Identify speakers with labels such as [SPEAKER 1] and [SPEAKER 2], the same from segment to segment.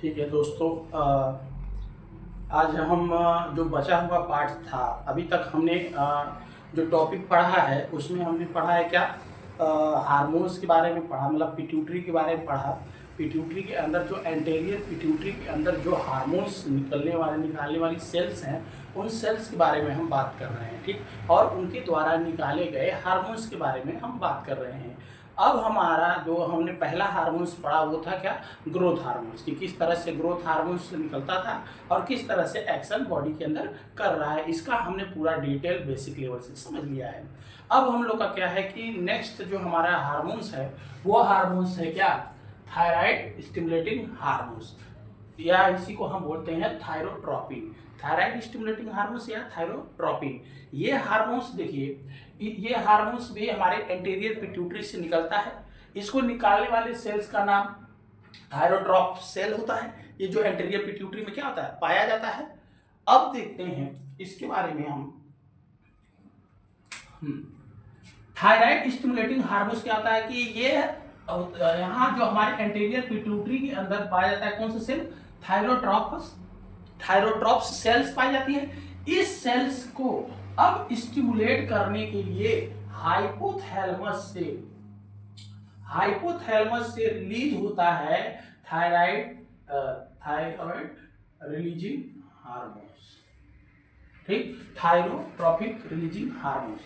[SPEAKER 1] ठीक है दोस्तों, आज हम जो बचा हुआ पार्ट था, अभी तक हमने जो टॉपिक पढ़ा है उसमें हमने पढ़ा है क्या, हार्मोन्स के बारे में पढ़ा, मतलब पिट्यूटरी के बारे में पढ़ा। पिट्यूटरी के अंदर जो एंटेरियर पिट्यूटरी के अंदर जो हार्मोन्स निकालने वाली सेल्स हैं, उन सेल्स के बारे में हम बात कर रहे हैं, ठीक। और उनके द्वारा निकाले गए हार्मोन्स के बारे में हम बात कर रहे हैं। अब हमारा जो हमने पहला हार्मोन्स पढ़ा वो था क्या, ग्रोथ हार्मोन्स, कि किस तरह से ग्रोथ हार्मोन्स निकलता था और किस तरह से एक्शन बॉडी के अंदर कर रहा है, इसका हमने पूरा डिटेल बेसिक लेवल से समझ लिया है। अब हम लोग का क्या है कि नेक्स्ट जो हमारा हार्मोन्स है वो हार्मोन्स है क्या, थायराइड स्टिमुलेटिंग हार्मोन्स, या इसी को हम बोलते हैं थायरोट्रोपिन। थायराइड स्टिमुलेटिंग हार्मोन्स या थायरोट्रोपिन, ये हार्मोन्स देखिए, ये हार्मोन्स भी हमारे एंटीरियर पिट्यूटरी से निकलता है। इसको निकालने वाले सेल्स का नाम थायरोट्रॉप सेल होता है। ये जो एंटीरियर पिट्यूटरी में क्या होता है, पाया जाता है। अब देखते हैं इसके बारे में हम। थायराइड स्टिमुलेटिंग हार्मोन्स क्या होता है कि ये यहाँ जो हमारे एंटीरियर पिट्यूटरी के अंदर पाया जाता है, कौन सा सेल, थायरोट्रॉप्स। थायरोट्रॉप्स सेल्स पाई जाती है। इस सेल्स को अब स्टिमुलेट करने के लिए हाइपोथैलेमस से रिलीज होता है थायराइड रिलीजिंग हार्मोन्स, ठीक, थायरोट्रॉपिक रिलीजिंग हार्मोन्स।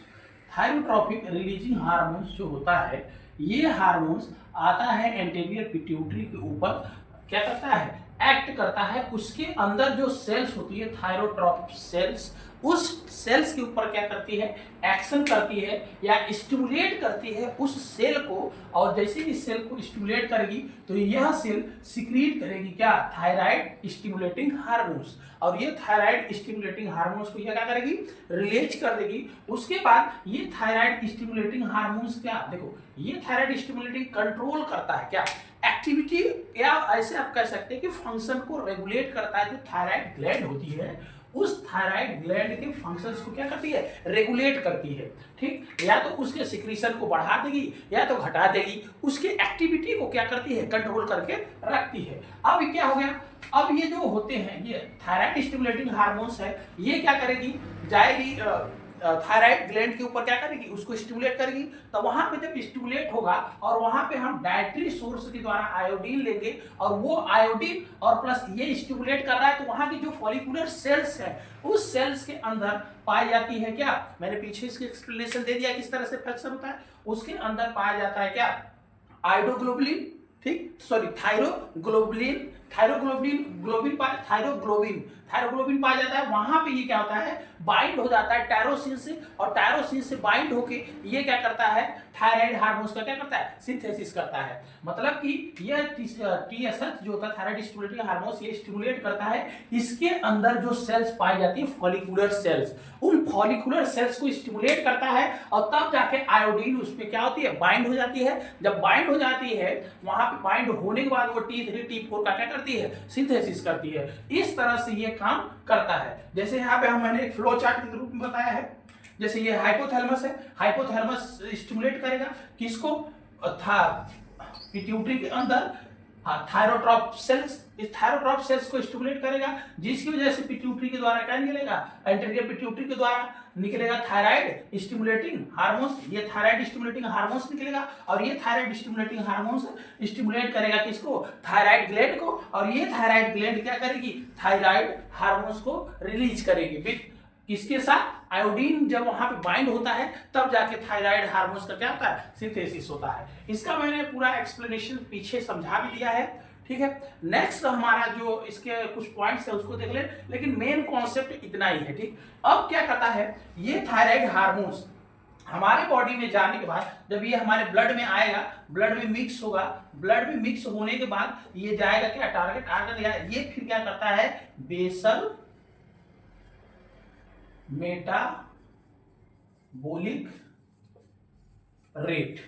[SPEAKER 1] थायरोट्रॉपिक रिलीजिंग हार्मोन्स जो होता है, ये हार्मोन्स आता है एंटीरियर पिट्यूटरी के ऊपर, क्या करता है, एक्ट करता है। उसके अंदर जो सेल्स होती है थायरोट्रॉप सेल्स, उस सेल्स के ऊपर क्या करती है, एक्शन करती है या स्टिमुलेट करती है उस सेल को। और जैसे ही सेल को स्टिमुलेट करेगी तो यह सेल सिक्रीट करेगी क्या, थायराइड स्टिमुलेटिंग हार्मोन्स। और ये थायराइड स्टिमुलेटिंग हार्मोन्स को यह क्या करेगी, रिलीज कर देगी। उसके बाद ये थायराइड स्टिमुलेटिंग हार्मोन्स क्या, देखो, ये थायराइड स्टिमुलेटिंग कंट्रोल करता है क्या, एक्टिविटी, या ऐसे आप कह सकते हैं कि फंक्शन को रेगुलेट करता है। जो थायराइड ग्लैंड होती है, उस थायराइड ग्लैंड के फंक्शंस को क्या करती है, रेगुलेट करती है, ठीक। या तो उसके सिक्रीशन को बढ़ा देगी या तो घटा देगी, उसकी एक्टिविटी को क्या करती है, कंट्रोल करके रखती है। अब क्या हो गया, अब ये जो होते हैं, ये थायराइड स्टिमुलेटिंग हार्मोन्स है, ये क्या करेगी, जाएगी थायराइड ग्लैंड के ऊपर, क्या करेगी, उसको स्टिमुलेट करेगी। तो वहां पे जब स्टिमुलेट होगा और वहां पे हम डायट्री सोर्स के द्वारा आयोडीन लेंगे, और वो आयोडीन और प्लस ये स्टिमुलेट कर रहा है, तो वहां की जो फॉलिकुलर सेल्स है, उस सेल्स के अंदर पाई जाती है क्या, मैंने पीछे इसकी एक्सप्लेनेशन दे दिया किस तरह से फंक्शन होता है। उसके अंदर पाया जाता है क्या, आयोडोग्लोबुलिन, ठीक, सॉरी, थायरोग्लोबुलिन थायरोग्लोबिन पाया जाता है। वहां पे ये क्या होता है, बाइंड हो जाता है टायरोसिन से, और टायरोसिन से बाइंड होके ये क्या करता है, थायराइड हार्मोन्स का क्या करता है, सिंथेसिस करता है। मतलब कि ये TSH जो होता है, थायराइड स्टिमुलेटिंग हार्मोन्स, ये स्टिमुलेट करता है। इसके अंदर जो सेल्स पाई जाती है, फॉलिकुलर सेल्स, उन फॉलिकुलर सेल्स को स्टिमुलेट करता है, और तब जाके आयोडीन उस पर क्या होती है, बाइंड हो जाती है। जब बाइंड हो जाती है, वहां पे बाइंड होने के बाद वो T3 T4 का क्या करती है, सिंथेसिस करती है। इस तरह से ये काम करता है। जैसे यहाँ पे मैंने एक फ्लो चार्ट के रूप में बताया है। जैसे ये हाइपोथैलेमस है, हाइपोथैलेमस स्टिमुलेट करेगा किसको, था पिट्यूटरी के अंदर थायरोट्रॉप सेल्स, इस थायरोट्रॉप सेल्स को स्टिमुलेट करेगा, जिसकी वजह से पिट्यूटरी के द्वारा क्या निकलेगा, एंटीरियर पिट्यूटरी के द्वारा निकलेगा थायराइड स्टिमुलेटिंग हार्मोन्स। ये थायराइड स्टिमुलेटिंग हार्मोन्स निकलेगा, और ये थायराइड स्टिमुलेटिंग हार्मोन्स स्टिमुलेट करेगा किसको, थायराइड ग्लैंड को। और ये थायराइड ग्लैंड क्या करेगी, थायराइड हार्मोन्स को रिलीज करेगी। किसके साथ, आयोडीन जब वहां पे बाइंड होता है, तब जाके थायराइड हार्मोन्स का क्या होता है, सिंथेसिस होता है। इसका मैंने पूरा एक्सप्लेनेशन पीछे समझा भी दिया है, ठीक है। नेक्स्ट हमारा जो इसके कुछ पॉइंट्स है उसको देख ले, लेकिन मेन कॉन्सेप्ट इतना ही है, ठीक। अब क्या करता है, ये थायराइड हार्मोन्स हमारे बॉडी में जाने के बाद, जब ये हमारे ब्लड में आएगा, ब्लड में मिक्स होगा, ब्लड में मिक्स होने के बाद ये जाएगा क्या, टारगेट ऑर्गन, ये फिर क्या करता है, बेसल मेटाबॉलिक रेट,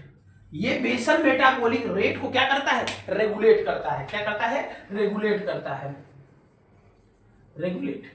[SPEAKER 1] ये बेसल मेटाबॉलिक रेट को क्या करता है, रेगुलेट करता है। क्या करता है, रेगुलेट करता है, रेगुलेट।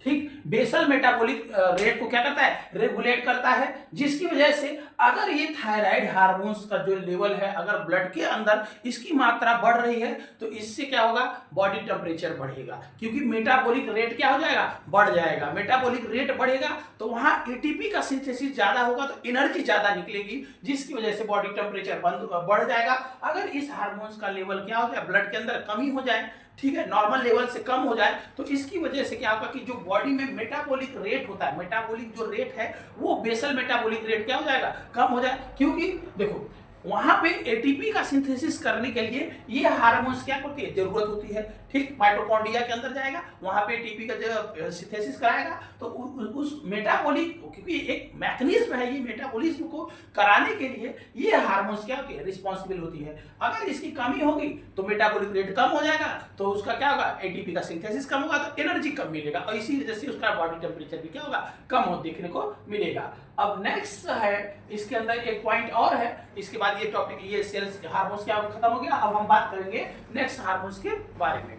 [SPEAKER 1] ठीक, बेसल मेटाबॉलिक रेट को क्या करता है, रेगुलेट करता है, जिसकी वजह से अगर ये थायराइड हार्मोन्स का जो लेवल है अगर ब्लड के अंदर इसकी मात्रा बढ़ रही है तो इससे क्या होगा, बॉडी टेम्परेचर बढ़ेगा, क्योंकि मेटाबॉलिक रेट क्या हो जाएगा, बढ़ जाएगा। मेटाबॉलिक रेट बढ़ेगा तो वहां एटीपी का सिंथेसिस ज्यादा होगा तो एनर्जी ज्यादा निकलेगी, जिसकी वजह से बॉडी टेम्परेचर बढ़ जाएगा। अगर इस हार्मोन्स का लेवल क्या हो जाए, ब्लड के अंदर कमी हो जाए, ठीक है, नॉर्मल लेवल से कम हो जाए, तो इसकी वजह से क्या होगा कि जो बॉडी में मेटाबॉलिक रेट होता है, मेटाबॉलिक जो रेट है वो बेसल मेटाबॉलिक रेट क्या हो जाएगा, कम हो जाए। क्योंकि देखो वहां पे एटीपी का सिंथेसिस करने के लिए ये हार्मोन्स क्या होती है, जरूरत होती है, ठीक, माइटोकॉन्ड्रिया के अंदर जाएगा, वहां पे एटीपी का जो सिंथेसिस कराएगा, तो उस मेटाबॉलिक, क्योंकि एक मैकेनिज्म है, ये मेटाबॉलिज्म को कराने के लिए ये हार्मोन्स क्या होती है, रिस्पॉन्सिबल होती है। अगर इसकी कमी होगी तो मेटाबॉलिक रेट कम हो जाएगा, तो उसका क्या होगा, एटीपी का सिंथेसिस कम होगा तो एनर्जी कम मिलेगा, और इसी वजह से उसका बॉडी टेम्परेचर भी क्या होगा, कम हो देखने को मिलेगा। अब नेक्स्ट है, इसके अंदर एक पॉइंट और है, इसके बाद ये टॉपिक, ये सेल्स हार्मोन्स क्या खत्म हो गया। अब हम बात करेंगे नेक्स्ट हार्मोन्स के बारे में।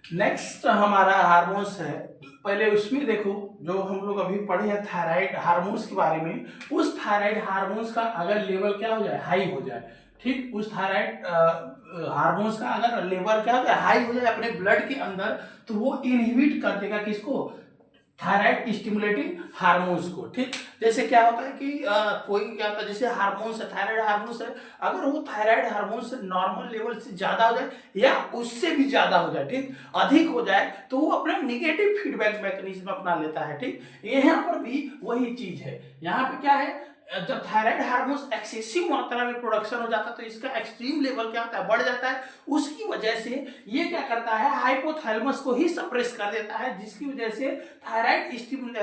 [SPEAKER 1] नेक्स्ट हमारा हार्मोन्स है, पहले उसमें देखो जो हम लोग अभी पढ़े हैं थायराइड हार्मोन्स के बारे में, उस थायराइड हार्मोन्स का अगर लेवल क्या हो जाए, हाई हो जाए, ठीक, उस थायराइड हार्मोन्स का अगर लेवल क्या हो जाए, हाई हो जाए अपने ब्लड के अंदर, तो वो इनहिबिट कर देगा किसको, थायराइड स्टिमुलेटिंग हार्मोन्स को। ठीक, जैसे क्या होता है कि कोई क्या होता है, जैसे हार्मोन्स है, थायराइड हार्मोन्स है, अगर वो थायराइड हार्मोन्स नॉर्मल लेवल से ज्यादा हो जाए या उससे भी ज्यादा हो जाए, ठीक, अधिक हो जाए, तो वो अपना निगेटिव फीडबैक मैकेनिज्म अपना लेता है। ठीक, यहाँ पर भी वही चीज है, यहाँ पे क्या है, जब थायराइड हार्मोन्स एक्सेसिव मात्रा में प्रोडक्शन हो जाता है तो इसका एक्सट्रीम लेवल क्या होता है, बढ़ जाता है। उसकी वजह से ये क्या करता है, हाइपोथैलेमस को ही सप्रेस कर देता है, जिसकी वजह से थायराइड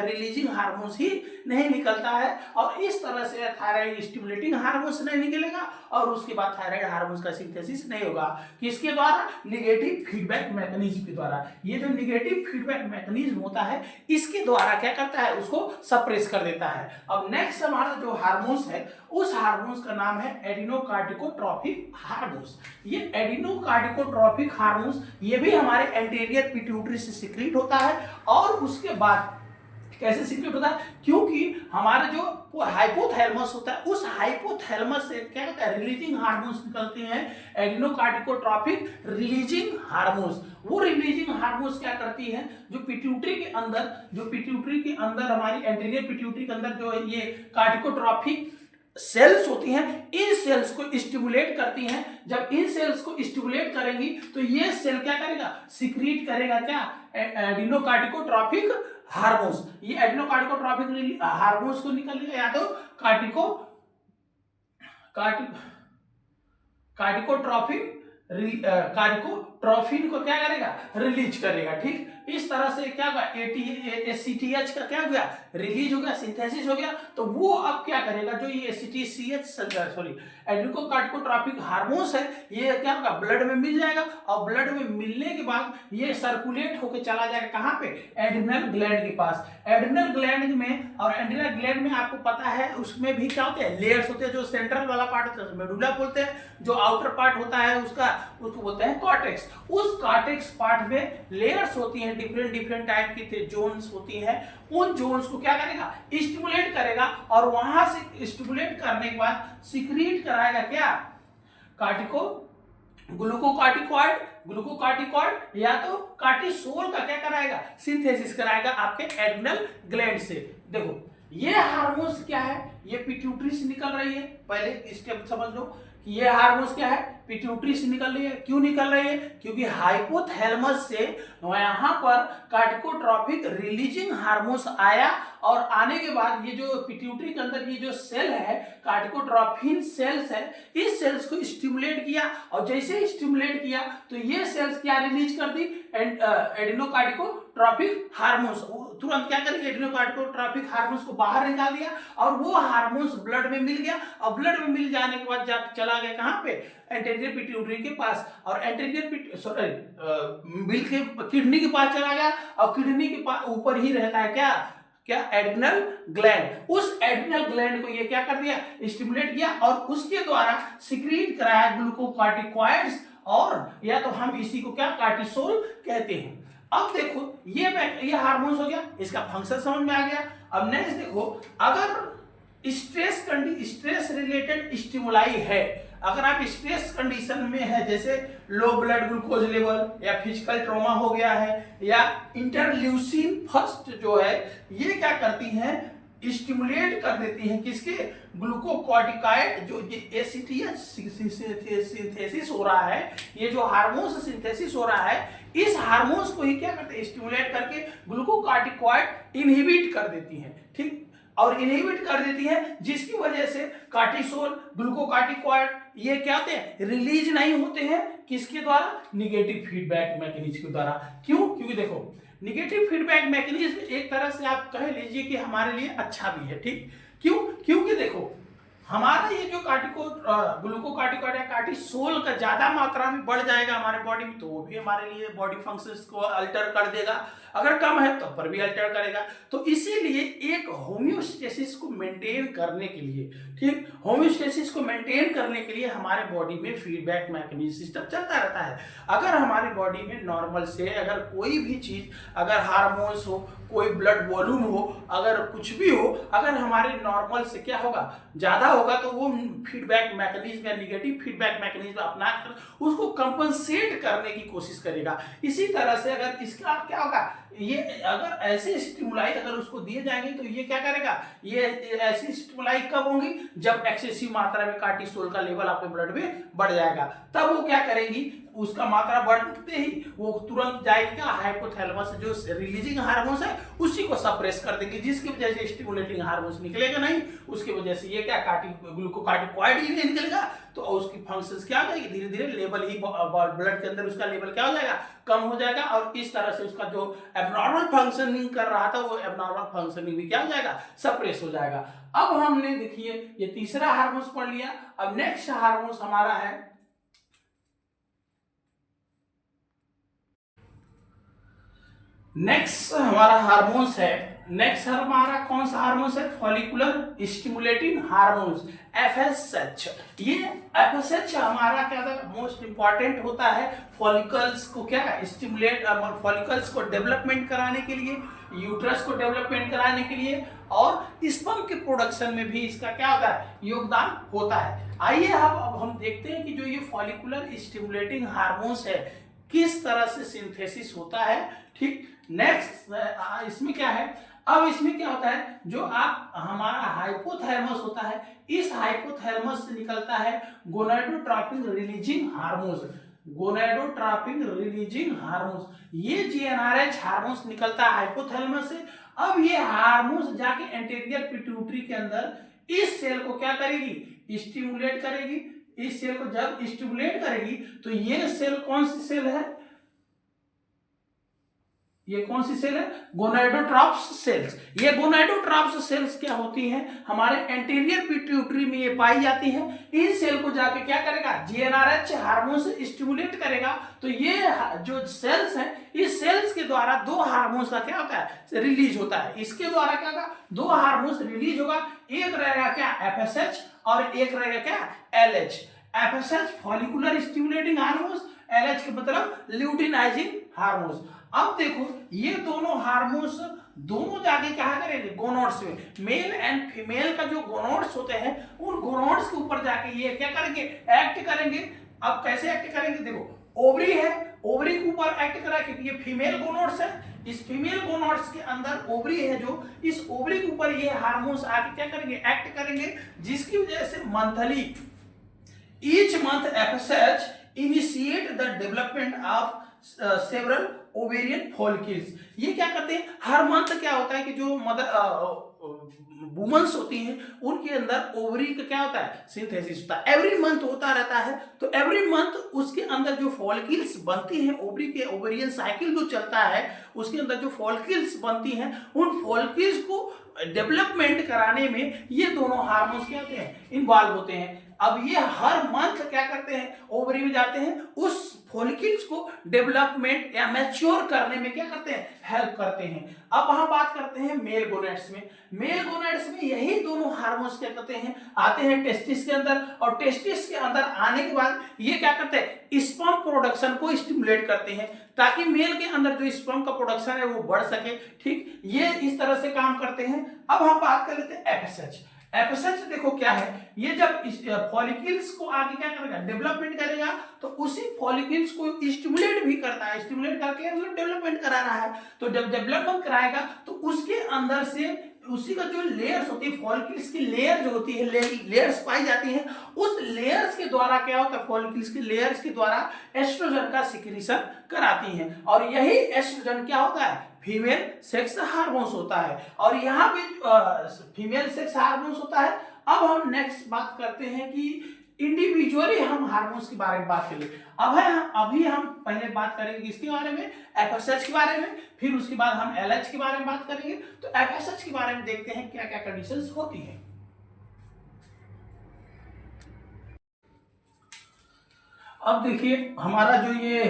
[SPEAKER 1] रिलीजिंग हार्मोन्स ही नहीं निकलता है, और इस तरह से थायराइड स्टिमुलेटिंग हार्मोन्स नहीं निकलेगा, और उसके बाद थायराइड हार्मोन्स का सिंथेसिस नहीं होगा। किसके द्वारा, निगेटिव फीडबैक मैकेनिज्म के द्वारा। ये जो निगेटिव फीडबैक मैकेनिज्म होता है इसके द्वारा क्या करता है, उसको सप्रेस कर देता है। अब नेक्स्ट हमारा जो हार्मोन्स है, उस हार्मोन्स का नाम है एडिनोकार्टिकोट्रोपिक हार्मोन्स। ये एडिनोकार्टिकोट्रोपिक हार्मोन्स ये भी हमारे एंटीरियर पिट्यूटरी से सिक्रीट होता है, और उसके बाद कैसे सिक्रेट होता है, क्योंकि हमारे जो हाइपोथैलेमस होता है, उस हाइपोथैलेमस से क्या कहता है, रिलीजिंग हार्मोन्स निकलते हैं, एडिनोकार्टिकोट्रोपिक रिलीजिंग हार्मोन्स। वो रिलीजिंग हार्मोन्स क्या करती है, जो पिट्यूटरी के अंदर हमारी एंटीरियर पिट्यूटरी के अंदर जो ये कार्टिकोट्रोपिक सेल्स होती हैं, इन सेल्स को स्टिमुलेट करती हैं। जब इन सेल्स को स्टिमुलेट करेंगी तो ये सेल क्या करेगा, सिक्रीट करेगा क्या, एडिनोकार्टिकोट्रोपिक हार्मोन्स। ये एडिनोकार्टिकोट्रोपिक हार्मोन्स को निकलेगा, या तो कार्टिकोट्रोफिन को क्या करेगा, रिलीज करेगा। ठीक, इस तरह से क्या होगा, एसीटीएच का क्या हो गया, रिलीज हो गया, सिंथेसिस हो गया, तो वो अब क्या करेगा, जो ये एडिनोकार्टिकोट्रोपिक हार्मोन्स है, ये क्या होगा, ब्लड में मिल जाएगा, और ब्लड में मिलने के बाद ये सर्कुलेट होकर चला जाएगा कहाँ पे, एड्रिनल ग्लैंड के पास। एड्रिनल ग्लैंड में, और एड्रिनल ग्लैंड में आपको पता है उसमें भी क्या होते हैं, लेयर्स होते हैं। जो सेंट्रल वाला पार्ट होता है मेडुला बोलते हैं, जो आउटर पार्ट होता है उसको बोलते हैं कॉर्टेक्स। उस कॉर्टेक्स पार्ट में लेयर्स होती हैं, डिफरेंट टाइप की जोन्स होती हैं। उन जोन्स को क्या करेगा, स्टिमुलेट करेगा, और वहां से स्टिमुलेट करने के बाद सिक्रीट कराएगा क्या, ग्लूकोकार्टिकॉइड या तो कार्टिसोल का क्या कराएगा, सिंथेसिस कराएगा आपके एड्रिनल ग्लैंड से। देखो ये हार्मोन्स क्या है, ये पिट्यूटरी से निकल रही है, पहले स्टेप समझ लो कि ये हार्मोन्स क्या है, पिट्यूटरी से निकल रही है। क्यों निकल रही है, क्योंकि हाइपोथैलेमस से यहाँ पर कार्टिकोट्रोपिक रिलीजिंग हार्मोन्स आया, और आने के बाद ये जो पिट्यूटरी के अंदर ये जो सेल है, कार्टिकोट्रोफिन सेल्स है, इस सेल्स को स्टिमुलेट किया, और जैसे स्टिमुलेट किया तो ये सेल्स क्या रिलीज कर दी, एडिनोकार्टिकोट्रोपिक हार्मोन्स। तुरंत क्या करेंगे, एडिनोकार्टिकोट्रोपिक हार्मोन्स को बाहर निकाल दिया, और वो हार्मोन्स ब्लड में मिल गया, और ब्लड में मिल जाने के बाद चला गया कहाँ पे, एंटीरियर पिट्यूटरी के पास, और मिल के किडनी के पास चला गया, और किडनी के पास ऊपर ही रहता है क्या एड्रिनल ग्लैंड। उस एड्रिनल ग्लैंड को ये क्या कर दिया, स्टिमुलेट किया, और उसके द्वारा सिक्रीट कराया ग्लूकोकार्टिकॉइड्स, और या तो हम इसी को क्या कार्टिसोल कहते हैं। अब देखो ये हार्मोन्स हो गया, इसका फंक्शन समझ में आ गया। अब नेक्स्ट देखो, अगर स्ट्रेस रिलेटेड स्टिमुलाई है, अगर आप स्ट्रेस कंडीशन में है, जैसे लो ब्लड ग्लूकोज लेवल या फिजिकल ट्रॉमा हो गया है या इंटरल्यूसिन फर्स्ट जो है, ये क्या करती हैं, स्टिमुलेट कर देती हैं किसके, ग्लूकोकॉर्टिकॉइड, जो ये एसीटीएच सिंथेसिस हो रहा है, ये जो हार्मोन्स सिंथेसिस हो रहा है, इस हार्मोन्स को ही क्या करते हैं, स्टिमुलेट करके ग्लूकोकॉर्टिकॉइड इनहिबिट कर देती हैं, ठीक, और इनहिबिट कर देती है, जिसकी वजह से कार्टिसोल, ग्लूकोकॉर्टिकॉइड ये क्या होते हैं, रिलीज नहीं होते हैं, किसके द्वारा, निगेटिव फीडबैक मैकेनिज्म के द्वारा। क्यों, क्योंकि देखो निगेटिव फीडबैक मैकेनिज्म एक तरह से आप कह लीजिए कि हमारे लिए अच्छा भी है, ठीक, क्यों, क्योंकि देखो हमारा ये जो ग्लूकोकॉर्टिकॉइड या कार्टिसोल का ज्यादा मात्रा में बढ़ जाएगा हमारे बॉडी में, तो वो भी हमारे लिए बॉडी फंक्शंस को अल्टर कर देगा, अगर कम है तो पर भी अल्टर करेगा। तो इसीलिए एक होम्योस्टेसिस को मेंटेन करने के लिए, ठीक, होम्योस्टेसिस को मेंटेन करने के लिए हमारे बॉडी में फीडबैक मैकेनिज्म सिस्टम चलता रहता है। अगर हमारी बॉडी में नॉर्मल से अगर कोई भी चीज, अगर हार्मोन्स हो, कोई ब्लड वॉल्यूम हो, अगर कुछ भी हो, अगर हमारे नॉर्मल से क्या होगा, ज्यादा होगा, तो वो फीडबैक मैकेनिज्म या निगेटिव फीडबैक मैकेनिज्म अपना कर उसको कंपनसेट करने की कोशिश करेगा। इसी तरह से अगर इसका क्या होगा, ये अगर ऐसे स्टिमुलाई अगर उसको दिए जाएंगे तो ये क्या करेगा, ये ऐसी स्टिमुलाई कब होंगी, जब एक्सेसिव मात्रा में कार्टिसोल का लेवल आपके ब्लड में बढ़ जाएगा, तब वो क्या करेंगी, उसका मात्रा बढ़ते ही वो तुरंत जाएगा हाइपोथैलेमस, जो रिलीजिंग हार्मोन्स है उसी को सप्रेस कर देंगे, जिसकी वजह से स्टिमुलेटिंग हार्मोन्स निकलेगा नहीं, उसकी वजह से ये क्या ग्लूकोकॉर्टिकॉइड ही नहीं निकलेगा, तो उसकी फंक्शंस क्या हो जाएगी, धीरे धीरे लेवल ही ब्लड के अंदर उसका लेवल क्या हो जाएगा, कम हो जाएगा, और इस तरह से उसका जो एबनॉर्मल फंक्शनिंग कर रहा था वो एबनॉर्मल फंक्शनिंग भी क्या हो जाएगा, सप्रेस हो जाएगा। अब हमने देखिए ये तीसरा हार्मोन्स पढ़ लिया। अब नेक्स्ट हार्मोन्स हमारा है, नेक्स्ट हमारा हार्मोन्स है, नेक्स्ट हमारा कौन सा हार्मोन्स है, फॉलिकुलर स्टिमुलेटिंग हार्मोन्स, एफएसएच। ये एफएसएच हमारा क्या था, मोस्ट इंपॉर्टेंट होता है फॉलिकल्स को क्या स्टिमुलेट, फॉलिकल्स को डेवलपमेंट कराने के लिए, यूट्रस को डेवलपमेंट कराने के लिए, और स्पर्म के प्रोडक्शन में भी इसका क्या होता है, योगदान होता है। आइए अब हम देखते हैं कि जो ये फॉलिकुलर स्टिमुलेटिंग हार्मोन्स है किस तरह से सिंथेसिस होता है, ठीक। नेक्स्ट इसमें क्या है, अब इसमें क्या होता है, जो आप हमारा हाइपोथैलेमस होता है, इस हाइपोथैलेमस से निकलता है gonadotropin releasing hormones, gonadotropin releasing hormones, ये जीएनआरएच हार्मोन्स निकलता है हाइपोथैलेमस से। अब ये हार्मोन्स जाके एंटीरियर पिट्यूटरी के अंदर इस सेल को क्या करेगी, स्टिमुलेट करेगी। इस सेल को जब स्टिमुलेट करेगी तो ये सेल कौन सी सेल है, ये कौन सी सेल है, गोनाडोट्रोप्स सेल्स। ये गोनाडोट्रोप्स सेल्स क्या होती हैं, हमारे एंटीरियर पिट्यूटरी में ये पाई जाती हैं। इन सेल को जाके क्या करेगा, जीएनआरएच हार्मोन से स्टिमुलेट करेगा, तो ये जो सेल्स हैं, इस सेल्स के द्वारा दो हार्मोन्स का क्या होता है, रिलीज होता है। इसके द्वारा क्या होगा, दो हार्मोन्स रिलीज होगा, एक रहेगा क्या एफएसएच और एक रहेगा क्या LH. FSH follicular stimulating hormones, LH के मतलब ल्यूटिनाइजिंग हार्मोन्स। अब देखो ये दोनों हार्मोन्स दोनों जाके क्या करेंगे, गोनोड्स में, मेल एंड फीमेल का जो गोनोड्स होते हैं उन गोनोड्स के ऊपर जाके ये क्या करेंगे, एक्ट करेंगे। अब कैसे एक्ट करेंगे, देखो ओवरी है, ओवरी के ऊपर एक्ट करा क्योंकि ये फीमेल गोनोड्स है। इस फीमेल गोनोड्स के अंदर ओवरी है, जो इस ओवरी के ऊपर ये हार्मोन्स आके क्या करेंगे, एक्ट करेंगे, जिसकी वजह से monthly each month FSH initiate the development of several ovarian follicles। ये क्या करते हैं, हर मंथ क्या होता है कि जो मदर वुमेन्स होती हैं उनके अंदर ओवरी का क्या होता है, सिंथेसिस होता है, एवरी मंथ होता रहता है। तो एवरी मंथ उसके अंदर जो फॉलिकल्स बनती हैं, ओवरी के ओवेरियन साइकिल जो चलता है उसके अंदर जो फॉलिकल्स बनती हैं, उन फॉलिकल्स को डेवलपमेंट कराने में ये दोनों हार्मोन्स क्या होते हैं, इन्वॉल्व होते हैं। अब ये हर मंथ क्या करते हैं, ओवरी में जाते हैं, उस फॉलिकल्स को डेवलपमेंट या मैच्योर करने में क्या करते हैं, हेल्प करते हैं। अब हम बात करते हैं मेल गोनेड्स में। मेल गोनेड्स में यही दोनों हार्मोन्स क्या करते हैं, आते हैं टेस्टिस के अंदर, और टेस्टिस के अंदर आने के बाद ये क्या करते हैं, स्पर्म प्रोडक्शन को स्टिमुलेट करते हैं ताकि मेल के अंदर जो स्पर्म का प्रोडक्शन है वो बढ़ सके। ठीक, ये इस तरह से काम करते हैं। अब हम बात कर लेते हैं एफएसएच। एफएसएच देखो क्या है, ये जब फॉलिकल्स को आगे क्या करेगा, डेवलपमेंट करेगा, तो उसी फॉलिकल्स को स्टिमुलेट भी करता है, स्टिमुलेट करके मतलब डेवलपमेंट करा रहा है। तो जब डेवलपमेंट कराएगा तो उसके अंदर से उसी का जो लेयर्स होती है, फॉलिकल्स की लेयर जो होती है, लेयर्स पाई जाती हैं, उस लेयर्स के द्वारा क्या होता है, फॉलिकल्स की लेयर्स के द्वारा एस्ट्रोजन का सिक्रीशन कराती हैं, और यही एस्ट्रोजन क्या होता है, फीमेल सेक्स हार्मोन्स होता है। और यहाँ पे फीमेल सेक्स हार्मोन्स होता है। अब हम नेक्स्ट बात करते हैं कि इंडिविजुअली हम हार्मोन्स के बारे में बात करेंगे। अभी हम पहले बात करेंगे किसके बारे में, एफएसएच के बारे में, फिर उसके बाद हम एलएच के बारे में बात करेंगे। तो एफएसएच के बारे में देखते हैं क्या क्या कंडीशंस होती हैं। अब देखिए हमारा जो ये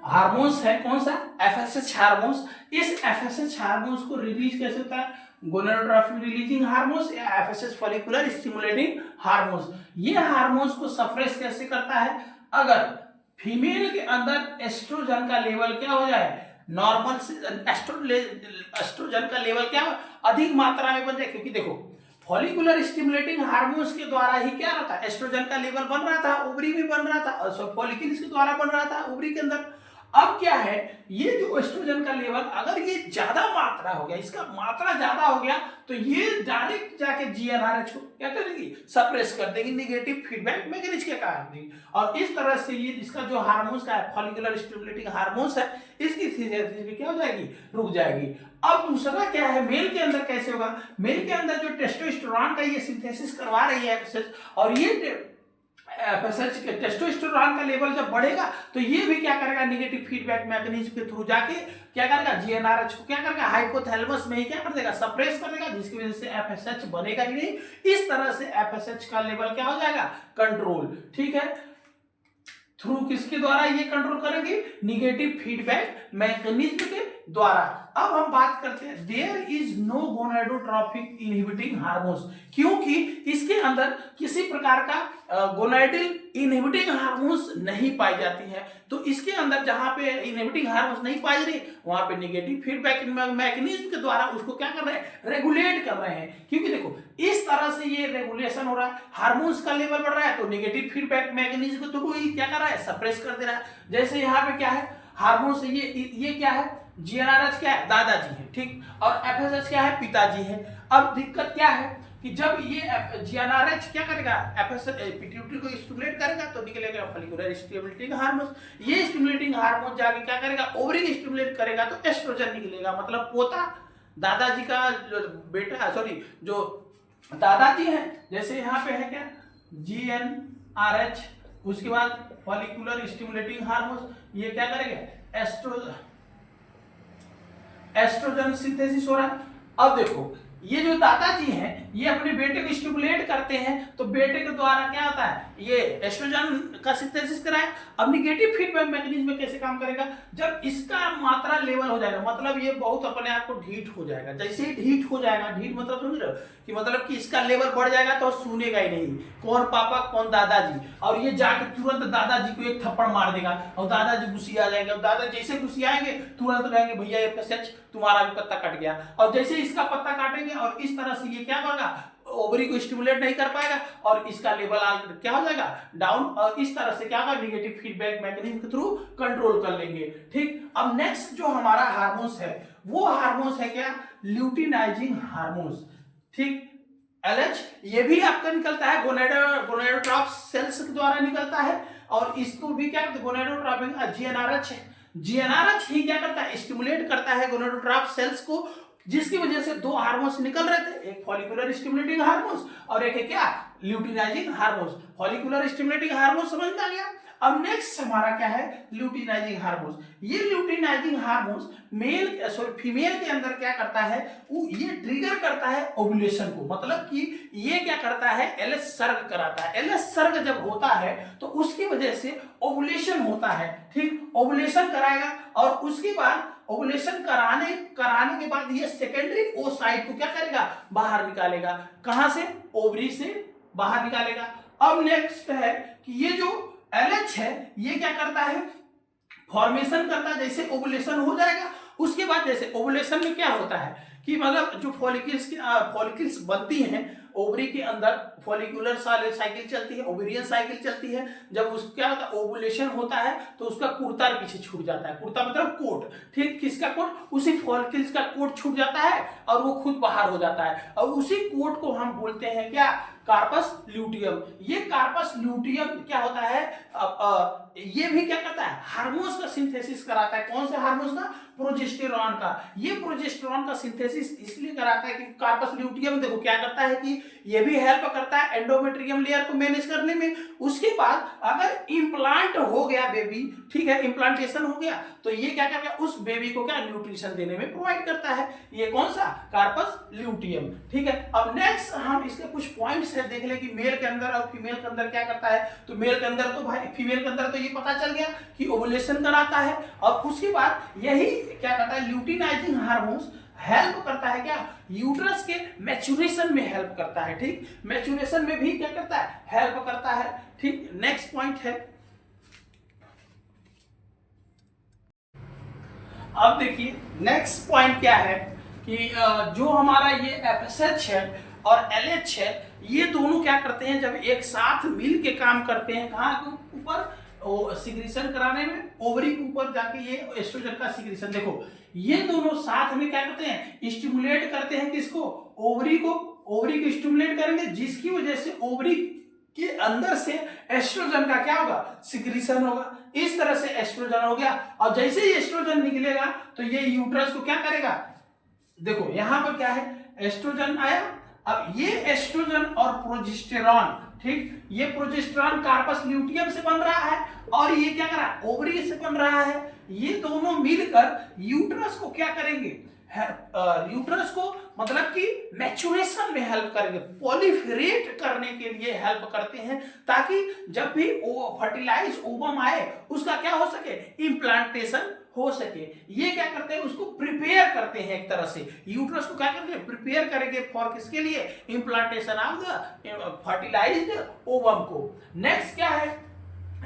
[SPEAKER 1] हार्मोन्स है, कौन सा, एफएसएच हार्मोन्स। इस एफएसएच हार्मोन्स को रिलीज कैसे होता है, गोनाडोट्रोपिन रिलीजिंग हार्मोन्स या एफएसएच फॉलिकुलर स्टिमुलेटिंग हार्मोन्स। ये हार्मोन्स को सप्रेस कैसे करता है, अगर फीमेल के अंदर एस्ट्रोजन का लेवल क्या हो जाए, नॉर्मल से एस्ट्रोजन का लेवल क्या अधिक मात्रा में बन जाए। क्योंकि देखो फॉलिकुलर स्टिमुलेटिंग हार्मोन्स के द्वारा ही क्या रहता है, एस्ट्रोजन का लेवल बन रहा था, ओवरी में बन रहा था, और फॉलिकल्स के द्वारा बन रहा था ओवरी के अंदर। अब क्या है, ये जो एस्ट्रोजन का लेवल अगर ये ज्यादा मात्रा हो गया, इसका मात्रा ज्यादा हो गया, तो ये डायरेक्ट जाके जीएनआरएच को क्या करेगी, सप्रेस कर देगी, निगेटिव फीडबैक मैकेनिज्म के कारण देगी। और इस तरह से ये इसका जो हार्मोन्स का फॉलिकुलर स्टिमुलेटिंग हार्मोन्स है, इसकी सिंथेसिस क्या हो जाएगी, रुक जाएगी। अब दूसरा क्या है, मेल के अंदर कैसे होगा, मेल के अंदर जो टेस्टोस्टेरोन का ये सिंथेसिस करवा रही है एफएसएच, और ये एफएसएच के टेस्टोस्टेरोन का लेवल जब बढ़ेगा तो ये भी क्या करेगा, नेगेटिव फीडबैक मैकेनिज्म के थ्रू जाके क्या करेगा, जीएनआरएच को क्या करेगा, हाइपोथैलेमस में ही क्या कर देगा, सप्रेस कर देगा, जिसकी वजह से एफएसएच बनेगा ही नहीं। इस तरह से एफएसएच का लेवल क्या हो जाएगा, कंट्रोल। ठीक है, थ्रू किसके द्वारा ये कंट्रोल करेंगे, निगेटिव फीडबैक मैकेनिज्म के द्वारा। अब हम बात करते हैं, there is no gonadotropic inhibiting hormones, क्योंकि इसके अंदर किसी प्रकार का गोनाडिल इनहिबिटिंग हार्मोन्स नहीं पाई जाती है। तो इसके अंदर जहां पे इनहिबिटिंग हार्मोन्स नहीं पाई रही, वहां पे नेगेटिव फीडबैक मैकेनिज्म के द्वारा उसको क्या कर रहे हैं, रेगुलेट कर रहे हैं। क्योंकि देखो इस तरह से ये रेगुलेशन हो रहा है, हार्मोन्स का लेवल बढ़ रहा है, तो नेगेटिव फीडबैक मैकेनिज्म के थ्रू क्या कर रहा है, सप्रेस कर दे रहा है। जैसे यहाँ पे क्या है, हार्मोन्स ये क्या है, जीएनआरएच क्या है, दादाजी है, ठीक, और एफएसएच क्या है, पिताजी है। अब दिक्कत क्या है कि जब ये जीएनआरएच क्या करेगा, एफएसएच पिट्यूटरी को स्टिमुलेट करेगा तो निकलेगा फॉलिकुलर स्टिमुलेटिंग हार्मोन। ये स्टिमुलेटिंग हार्मोन जाके क्या करेगा, ओवरी को स्टिमुलेट करेगा तो एस्ट्रोजन निकलेगा, मतलब पोता दादाजी का जो बेटा, सॉरी जो दादाजी है, जैसे यहाँ पे है क्या, जीएनआरएच, उसके बाद फॉलिकुलर स्टिमुलेटिंग हार्मोन, ये क्या करेगा, एस्ट्रोजन सिंथेसिस हो रहा है। अब देखो ये जो दादाजी हैं ये अपने बेटे को स्टिमुलेट करते हैं, तो बेटे के द्वारा क्या होता है, ये एस्ट्रोजन का सिंथेसिस कराए। अब निगेटिव फीडबैक मैकेनिज्म कैसे काम करेगा, जब इसका मात्रा लेवल हो जाएगा, मतलब ये बहुत अपने आप को ढीठ हो जाएगा। जैसे ही ढीठ हो जाएगा, ढीठ मतलब समझ रहे हो कि मतलब कि इसका लेवल बढ़ जाएगा तो सुनेगा ही नहीं, कौन पापा कौन दादाजी, और ये जाके तुरंत दादाजी को एक थप्पड़ मार देगा और दादाजी गुस्सिया जाएंगे। और दादा जैसे गुस्सियाएंगे तुरंत कहेंगे भैया ये सच तुम्हारा भी पत्ता कट गया, और जैसे इसका पत्ता काटेंगे और इस तरह से ये क्या करेगा, ओवरी को स्टिमुलेट नहीं कर पाएगा और इसका लेवल क्या हो जाएगा, डाउन, और इस तरह से क्या होगा, नेगेटिव फीडबैक मैकेनिज्म के थ्रू कंट्रोल कर लेंगे। ठीक, अब नेक्स्ट जो हमारा हार्मोन्स है वो हार्मोन्स है क्या, ल्यूटिनाइजिंग हार्मोन्स। ठीक, एलएच ये भी आपका निकलता है गोनाडोट्रोपिक सेल्स के द्वारा निकलता है, और इसको भी क्या करते हैं, गोनाडोट्रोपिक जीएनआरएच है, जीएनआरएच ही क्या करता है, स्टिमुलेट करता है गोनाडोट्रोपिक सेल्स को, जिसकी वजह से दो हार्मोन्स निकल रहे थे, एक फॉलिकुलर स्टिमुलेटिंग हार्मोन्स और एक है क्या, luteinising hormones. Follicular stimulating hormone समझ में आ गया। अब नेक्स्ट हमारा क्या है, ल्यूटिनाइजिंग हार्मोन्स। ये ल्यूटिनाइजिंग हार्मोन्स फीमेल के अंदर क्या करता है, ये ट्रिगर करता है ओव्यूलेशन को, मतलब कि ये क्या करता है, एलएच सर्ग कराता है। एलएच सर्ग जब होता है तो उसकी वजह से ओव्यूलेशन होता है, ठीक, ओव्यूलेशन कराएगा और उसके बाद ओव्यूलेशन कराने के बाद ये सेकेंडरी ओसाइट को क्या करेगा, बाहर निकालेगा। कहां से, ओवरी से बाहर निकालेगा। अब नेक्स्ट है कि ये जो एलएच है ये क्या करता है, फॉर्मेशन करता है। जैसे ओवुलेशन हो जाएगा उसके बाद, जैसे ओवुलेशन में क्या होता है कि मतलब जो फॉलिकल्स बनती हैं ओवरी के अंदर, फॉलिकुलर साइकिल चलती है, ओवेरियन साइकिल चलती है। जब उसका क्या होता है, ओवुलेशन होता है तो उसका कुर्ता पीछे छूट जाता है। कुर्ता मतलब कोट, ठीक, किसका कोट, उसी फॉलिकल्स का कोट छूट जाता है और वो खुद बाहर हो जाता है। और उसी कोट को हम बोलते हैं क्या, कार्पस ल्यूटियम। ये कार्पस ल्यूटियम क्या होता है, ये भी क्या करता है, हार्मोन्स का सिंथेसिस कराता है। कौन से हार्मोन्स का, प्रोजेस्टेरॉन का। ये प्रोजेस्टेरॉन का सिंथेसिस इसलिए कराता है कि कार्पस ल्यूटियम देखो क्या करता है कि ये भी हेल्प करता है एंडोमेट्रियम लेयर को मैनेज करने में। उसके बाद अगर इम्प्लांट हो गया बेबी, ठीक है, इम्प्लांटेशन हो गया तो ये क्या करेगा, उस बेबी को क्या न्यूट्रिशन देने में प्रोवाइड करता है। ये कौन सा, कार्पस ल्यूटियम, ठीक है। अब नेक्स्ट हम इसके कुछ पॉइंट्स है देख ले कि मेल के अंदर और फीमेल के अंदर क्या करता है। तो मेल के अंदर तो भाई, फीमेल के अंदर तो ये पता चल गया कि ओवुलेशन कराता है। और उसके बाद यही क्या करता है, ल्यूटिनाइजिंग हार्मोन्स हेल्प करता है क्या, यूट्रस के मैच्योरेशन में हेल्प करता है, ठीक, मैच्योरेशन में भी क्या करता है, हेल्प करता है, ठीक। नेक्स्ट पॉइंट है, अब देखिए नेक्स्ट पॉइंट क्या है कि जो हमारा ये एफएसएच है और एलएच है, ये दोनों क्या करते हैं, जब एक साथ मिल के काम करते हैं, कहाँ के ऊपर, सिक्रीशन कराने में, ओवरी के ऊपर जाके ये एस्ट्रोजन का सिक्रीशन। देखो ये दोनों साथ में क्या करते हैं, स्टिमुलेट करते हैं किसको, ओवरी को। ओवरी को स्टिमुलेट करेंगे जिसकी वजह से ओवरी के अंदर से एस्ट्रोजन का क्या होगा, सिक्रीशन होगा। इस तरह से एस्ट्रोजन हो गया और जैसे ही एस्ट्रोजन निकलेगा तो ये यूट्रस को क्या करेगा, देखो यहां पर क्या है, एस्ट्रोजन आया। अब ये एस्ट्रोजन और प्रोजेस्टेरॉन, ठीक, ये प्रोजेस्टेरॉन कार्पस ल्यूटियम से बन रहा है और ये क्या कर रहा है, ओवरी से बन रहा है। ये दोनों मिलकर यूट्रस को क्या करेंगे, यूट्रस को मतलब कि मैच्योरेशन में हेल्प करेंगे, पॉलीफेरेट करने के लिए हेल्प करते हैं, ताकि जब भी फर्टिलाइज ओवम आए उसका क्या हो सके, इम्प्लांटेशन हो सके। ये क्या करते हैं, उसको प्रिपेयर करते हैं एक तरह से, यूट्रस को क्या करेंगे, प्रिपेयर करेंगे फॉर किसके लिए, implantation of the fertilized ovum को। नेक्स्ट क्या है,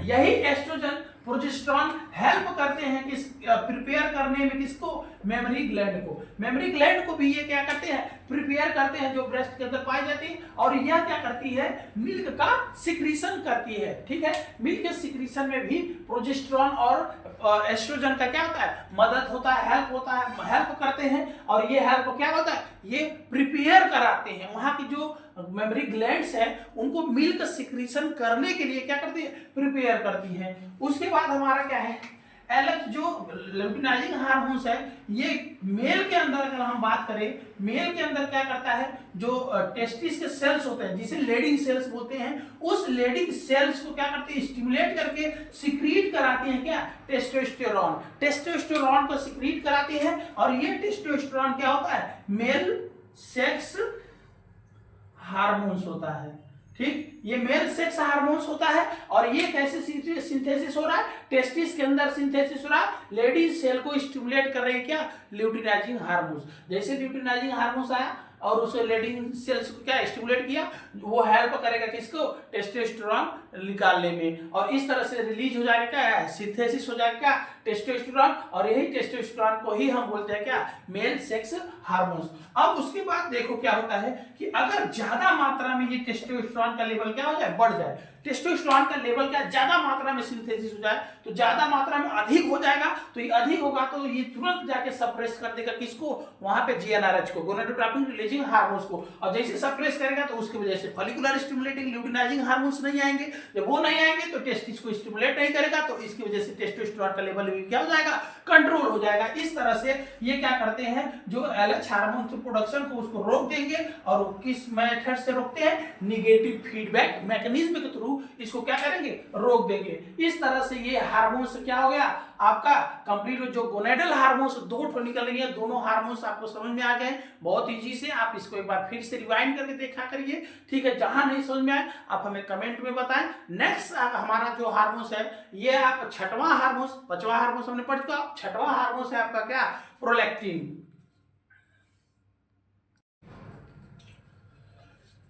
[SPEAKER 1] यही एस्ट्रोजन प्रोजेस्टेरॉन हेल्प करते हैं किस, प्रिपेयर करने में किसको, मेमरी ग्लैंड को। मेमरी ग्लैंड को भी ये क्या करते हैं, प्रिपेयर करते हैं, जो ब्रेस्ट के अंदर पाई जाती है। और यह क्या करती है, मिल्क का सिक्रीशन करती है, ठीक है। मिल्क के सिक्रीशन में भी प्रोजेस्टेरॉन और एस्ट्रोजन का क्या होता है, मदद होता है, हेल्प होता है, हेल्प करते हैं। और ये हेल्प क्या होता है, ये प्रिपेयर कराते हैं, वहां की जो मेमरी ग्लैंड्स है उनको मिल्क सिक्रीशन करने के लिए क्या करती है, प्रिपेयर करती है। उसके बाद हमारा क्या है, एलएच जो ल्यूटिनाइजिंग हार्मोन्स है, ये मेल के अंदर अगर हम बात करें, मेल के अंदर क्या करता है, जो टेस्टिस के सेल्स होते हैं जिसे लेडिंग सेल्स बोलते हैं, उस लेडिंग सेल्स को क्या करते हैं, स्टिमुलेट करके सिक्रीट कराते हैं क्या, टेस्टोस्टेरॉन। टेस्टोस्टेरॉन को सिक्रीट कराते हैं और ये टेस्टोस्टेरॉन क्या होता है, मेल सेक्स हार्मोन्स होता है, ठीक, ये मेल सेक्स हार्मोन्स होता है। और ये कैसे सिंथेसिस हो रहा है, टेस्टिस के अंदर सिंथेसिस हो रहा है, लेडीज सेल को स्टिमुलेट कर रहे हैं क्या, ल्यूटिनाइजिंग हार्मोन्स। जैसे ल्यूटिनाइजिंग हार्मोन्स आया और उसे लेडीज सेल्स को क्या स्टिमुलेट किया, वो हेल्प करेगा किसको, टेस्टोस्टेरॉन निकालने में। और इस तरह से रिलीज हो जाएगा क्या, सिंथेसिस हो जाएगा क्या, टेस्टोस्टेरॉन। और यही टेस्टोस्टेरॉन को ही हम बोलते हैं क्या, मेल सेक्स हार्मोन्स। अब उसके बाद देखो क्या होता है कि अगर ज्यादा मात्रा में ये टेस्टोस्टेरॉन का लेवल क्या हो जाए, बढ़ जाए, टेस्टोस्टेरॉन का लेवल क्या ज्यादा मात्रा में सिंथेसिस हो जाए, तो ज्यादा मात्रा में अधिक हो जाएगा, तो ये अधिक होगा तो ये तुरंत जाके सप्रेस कर देगा किसको, वहां पे जीएनआरएच को, गोनाडोट्रोपिक रिलीज रिलीजिंग हार्मोन्स को, और जैसे सप्रेस करेगा तो उसकी वजह से फॉलिकुलर स्टिमुलेटिंग ल्यूटिनाइजिंग हार्मोन्स नहीं आएंगे। जब वो नहीं आएंगे तो टेस्टिस को स्टिमुलेट नहीं करेगा, तो इसकी वजह से टेस्टोस्टेरोन का लेवल भी क्या हो जाएगा, कंट्रोल हो जाएगा। इस तरह से ये क्या करते हैं, जो एलएच हार्मोन के प्रोडक्शन को उसको रोक देंगे, और किस मेथड से रोकते हैं, निगेटिव फीडबैक मैकेनिज्म के थ्रू इसको क्या करेंगे, रोक देंगे। इस तरह से ये हार्मोन्स क्या हो गया आपका कंप्लीट। जो गोनेडल हार्मोन्स दो ठो निकल रही है, दोनों हार्मोन्स आपको समझ में आ गए बहुत इजी से। आप इसको एक बार फिर से रिवाइंड करके देखा करिए, ठीक है। जहां नहीं समझ में आए आप हमें कमेंट में बताएं। नेक्स्ट हमारा जो हार्मोन्स है, ये आप छठवां हार्मोन्स, पांचवा हार्मोन्स हमने पढ़ चुका, छठवां हार्मोन्स है आपका क्या, प्रोलैक्टिन।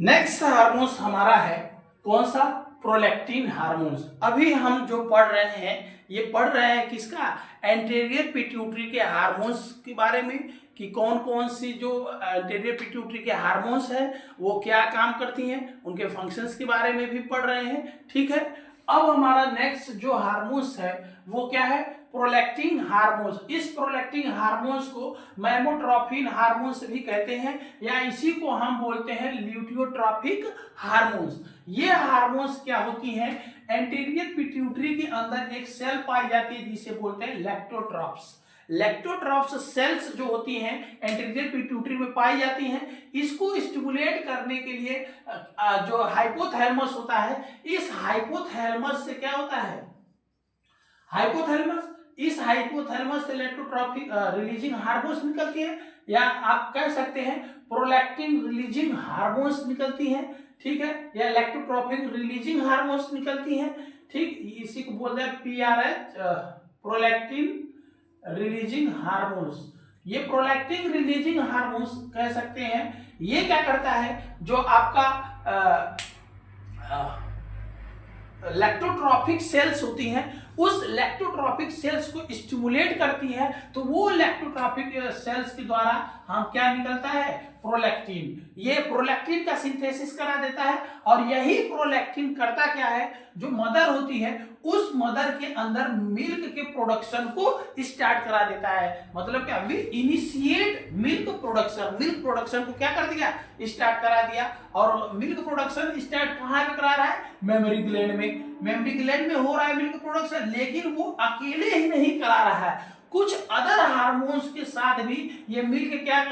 [SPEAKER 1] नेक्स्ट हार्मोन्स हमारा है कौन सा, प्रोलैक्टिन हार्मोन्स। अभी हम जो पढ़ रहे हैं, ये पढ़ रहे हैं किसका, एंटीरियर पिट्यूटरी के हार्मोन्स के बारे में, कि कौन कौन सी जो एंटीरियर पिट्यूटरी के हार्मोन्स है वो क्या काम करती हैं, उनके फंक्शंस के बारे में भी पढ़ रहे हैं, ठीक है। अब हमारा नेक्स्ट जो हार्मोन्स है वो क्या है, प्रोलैक्टिन हार्मोन्स। इस प्रोलैक्टिन हार्मोन्स को मैमोट्रोफिन हार्मोन्स भी कहते हैं, या इसी को हम बोलते हैं ल्यूटियोट्रॉपिक हार्मोन्स। ये हार्मोन्स क्या होती हैं, एंटीरियर पिट्यूटरी के अंदर एक सेल पाई जाती है जिसे बोलते हैं लैक्टोट्रॉप्स। लैक्टोट्रॉप्स सेल्स जो होती हैं एंटीरियर पिट्यूटरी में पाई जाती हैं, इसको स्टिमुलेट करने के लिए जो हाइपोथैलेमस होता है, इस हाइपोथैलेमस से क्या होता है, हाइपोथैलेमस, इस हाइपोथैलेमस से लैक्टोट्रॉपिक रिलीजिंग हार्मोन्स निकलती है, या आप कह सकते हैं प्रोलैक्टिन रिलीजिंग हार्मोन्स निकलती हैं, ठीक है, या लैक्टोट्रॉपिक रिलीजिंग हार्मोन्स निकलती हैं, ठीक। इसी को बोलते हैं पीआरएच, प्रोलैक्टिन रिलीजिंग हार्मोन्स। ये प्रोलैक्टिन रिलीजिंग हार्मोन्स कह सकते हैं। ये क्या करता है, जो आपका लैक्टोट्रॉपिक सेल्स होती हैं, उस लैक्टोट्रॉपिक सेल्स को स्टिमुलेट करती है, तो वो लैक्टोट्रॉपिक सेल्स के द्वारा हम क्या निकलता है, प्रोलैक्टिन। ये प्रोलैक्टिन का सिंथेसिस करा देता है, और यही प्रोलैक्टिन करता क्या है, जो मदर होती है उस मदर के अंदर मिल्क के प्रोडक्शन को स्टार्ट करा देता है। मतलब क्या, initiate milk production. Milk production को क्या कर दिया, स्टार्ट करा दिया। और मिल्क प्रोडक्शन स्टार्ट कहाँ पे करा रहा है, मेमोरी ग्लैंड में। मेमोरी ग्लैंड में हो रहा है मिल्क प्रोडक्शन, लेकिन वो अकेले ही नहीं करा रहा है, कुछ अदर हार्मोन्स के साथ भी ये मिल्क क्या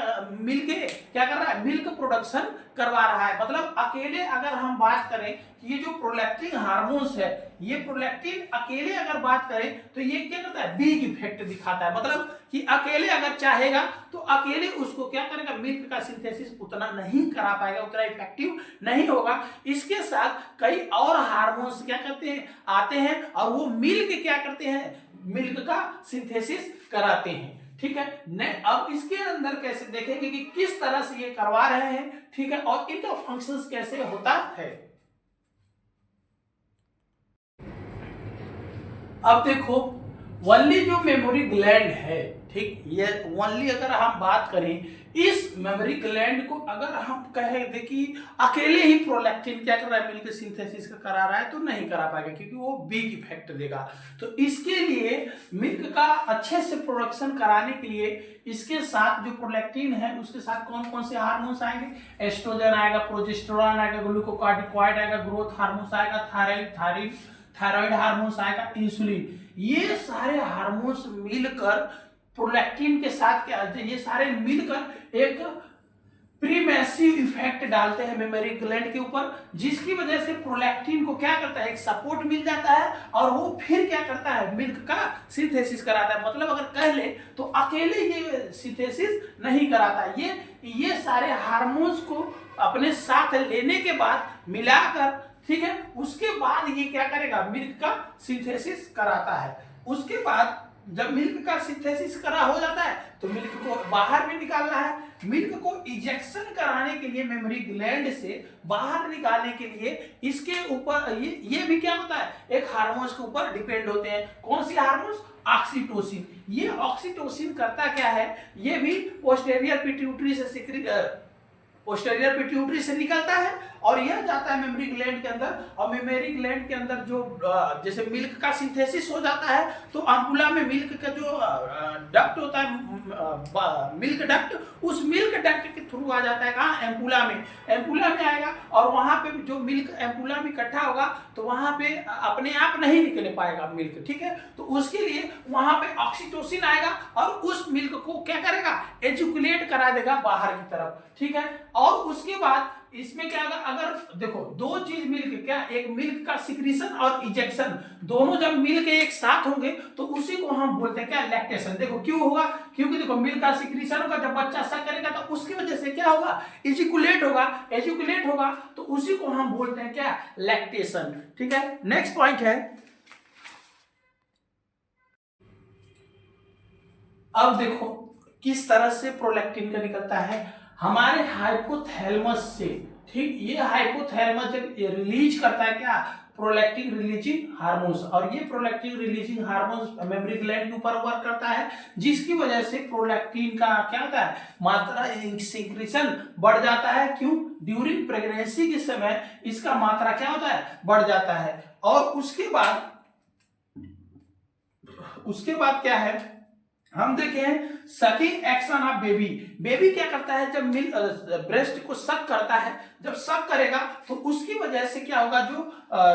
[SPEAKER 1] कर रहा है, मिल्क प्रोडक्शन करवा रहा है। मतलब अकेले अगर हम बात करें, ये जो प्रोलैक्टिन हार्मोन्स है, ये प्रोलैक्टिन अकेले अगर बात करें तो ये क्या करता है, बिग इफेक्ट दिखाता है। मतलब कि अकेले अगर चाहेगा तो अकेले उसको क्या करेगा, मिल्क का सिंथेसिस उतना नहीं करा पाएगा, उतना इफेक्टिव नहीं होगा। इसके साथ कई और हार्मोन्स क्या करते हैं, आते हैं, और वो मिल्क क्या करते हैं, मिल्क का सिंथेसिस कराते हैं, ठीक है। अब इसके अंदर कैसे देखेंगे कि किस तरह से ये करवा रहे हैं, ठीक है, और इनका फंक्शंस कैसे होता है। अब देखो, ओनली जो मेमोरी ग्लैंड है, ठीक, ये ओनली अगर हम बात करें, इस मेमोरी ग्लैंड को अगर हम कहें देखिए अकेले ही प्रोलैक्टिन क्या कर रहा है, मिल्क सिंथेसिस का करा रहा है, तो नहीं करा पाएगा, क्योंकि वो बिग इफेक्ट देगा। तो इसके लिए मिल्क का अच्छे से प्रोडक्शन कराने के लिए इसके साथ जो प्रोलैक्टिन है उसके साथ कौन कौन से हार्मोन्स आएंगे, एस्ट्रोजन आएगा, प्रोजेस्टेरोन आएगा, ग्लूकोकॉर्टिकॉइड आएगा, ग्रोथ हार्मोन्स आएगा, थायराइड हार्मोन्स आएगा, इंसुलिन। ये सारे हार्मोन्स मिलकर प्रोलैक्टिन के साथ क्या, ये सारे मिलकर एक प्रीमेसिव इफेक्ट डालते हैं मेमोरी ग्लैंड के ऊपर, जिसकी वजह से प्रोलैक्टिन को क्या करता है, एक सपोर्ट मिल जाता है, और वो फिर क्या करता है, मिल्क का सिंथेसिस कराता है। मतलब अगर कह ले तो अकेले ये सिंथेसिस नहीं कराता, ये सारे हार्मोन्स को अपने साथ लेने के बाद मिलाकर, ठीक है, उसके बाद ये क्या करेगा, मिल्क का सिंथेसिस कराता है। उसके बाद जब मिल्क का सिंथेसिस करा हो जाता है तो मिल्क को बाहर भी निकालना है। मिल्क को इजेक्शन कराने के लिए मेमोरी ग्लैंड से बाहर निकालने के लिए इसके ऊपर ये भी क्या होता है, एक हार्मोन्स के ऊपर डिपेंड होते हैं। कौन सी हार्मोन्स, ऑक्सीटोसिन। ये ऑक्सीटोसिन करता क्या है, ये भी पोस्टेरियर पिट्यूटरी से निकलता है, और यह जाता है मेमरी ग्लैंड के अंदर, और मेमरी ग्लैंड के अंदर जो जैसे मिल्क का सिंथेसिस हो जाता है तो अम्पुला में मिल्क का जो डक्ट होता है मिल्क डक्ट, उस मिल्क डक्ट के थ्रू आ जाता है कहाँ, एम्पुला में, एम्पुला में आएगा और वहां पे जो मिल्क एम्पुला में इकट्ठा होगा तो वहां पे अपने आप नहीं निकल पाएगा मिल्क, ठीक है। तो उसके लिए वहां पे ऑक्सीटोसिन आएगा और उस मिल्क को क्या करेगा, एजुकुलेट करा देगा बाहर की तरफ, ठीक है। और उसके बाद इसमें क्या होगा, अगर देखो दो चीज मिलके क्या, एक मिल्क का सिक्रीशन और इजेक्शन दोनों जब मिल के एक साथ होंगे तो उसी को हम बोलते हैं क्या, लैक्टेशन। देखो क्यों होगा, क्योंकि देखो मिल्क का सिक्रीशन होगा, जब बच्चा सक करेगा तो उसकी वजह से क्या होगा, इजिकुलेट होगा, एजुकुलेट होगा, तो उसी को हम बोलते हैं क्या, लैक्टेशन, ठीक है। नेक्स्ट पॉइंट है, अब देखो किस तरह से प्रोलैक्टिन का निकलता है हमारे हाइपोथैलेमस से, ठीक। ये हाइपोथैलेमस जब रिलीज करता है क्या, प्रोलैक्टिन रिलीजिंग हार्मोन्स, और ये prolactin releasing hormones mammary gland के ऊपर वर्क करता है, जिसकी वजह से प्रोलैक्टिन का क्या होता है, मात्रा सिक्रीशन बढ़ जाता है। क्यों, ड्यूरिंग प्रेगनेंसी के समय इसका मात्रा क्या होता है, बढ़ जाता है। और उसके बाद क्या है, हम देखें sucking action of baby, baby क्या करता है, जब ब्रेस्ट को सक करता है, जब सक करेगा तो उसकी वजह से क्या होगा, जो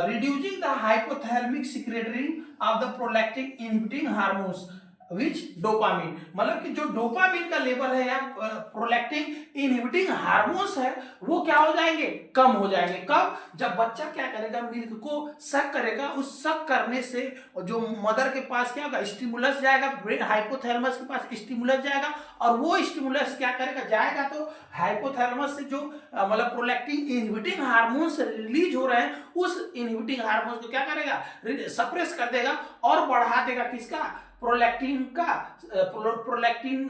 [SPEAKER 1] reducing the hypothalamic secretory of the prolactin inhibiting hormones which dopamine, मतलब कि जो डोपामिन का लेवल है या प्रोलैक्टिन इनहिबिटिंग हार्मोन्स है वो क्या हो जाएंगे, कम हो जाएंगे। कब, जब बच्चा क्या करेगा, मिल्क को सक करेगा, उस सक करने से जो मदर के पास क्या होगा, स्टिमुलस जाएगा, हाइपोथैलेमस के पास स्टिमुलस जाएगा, और वो स्टिमुलस क्या करेगा, जाएगा तो हाइपोथैलेमस से जो मतलब प्रोलैक्टिन इनहिबिटिंग हार्मोन्स रिलीज हो रहे हैं, उस इनहिबिटिंग हार्मोन्स को क्या करेगा, सप्रेस कर देगा और बढ़ा देगा किसका, प्रोलैक्टिन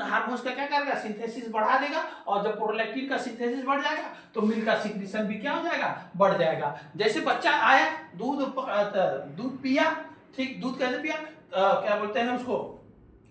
[SPEAKER 1] हार्मोन्स का क्या करेगा, सिंथेसिस बढ़ा देगा, और जब प्रोलैक्टिन का सिंथेसिस बढ़ जाएगा तो मिल्क का सिक्रीशन भी क्या हो जाएगा, बढ़ जाएगा। जैसे बच्चा आया, दूध पिया, ठीक, दूध कैसे पिया, क्या बोलते हैं उसको,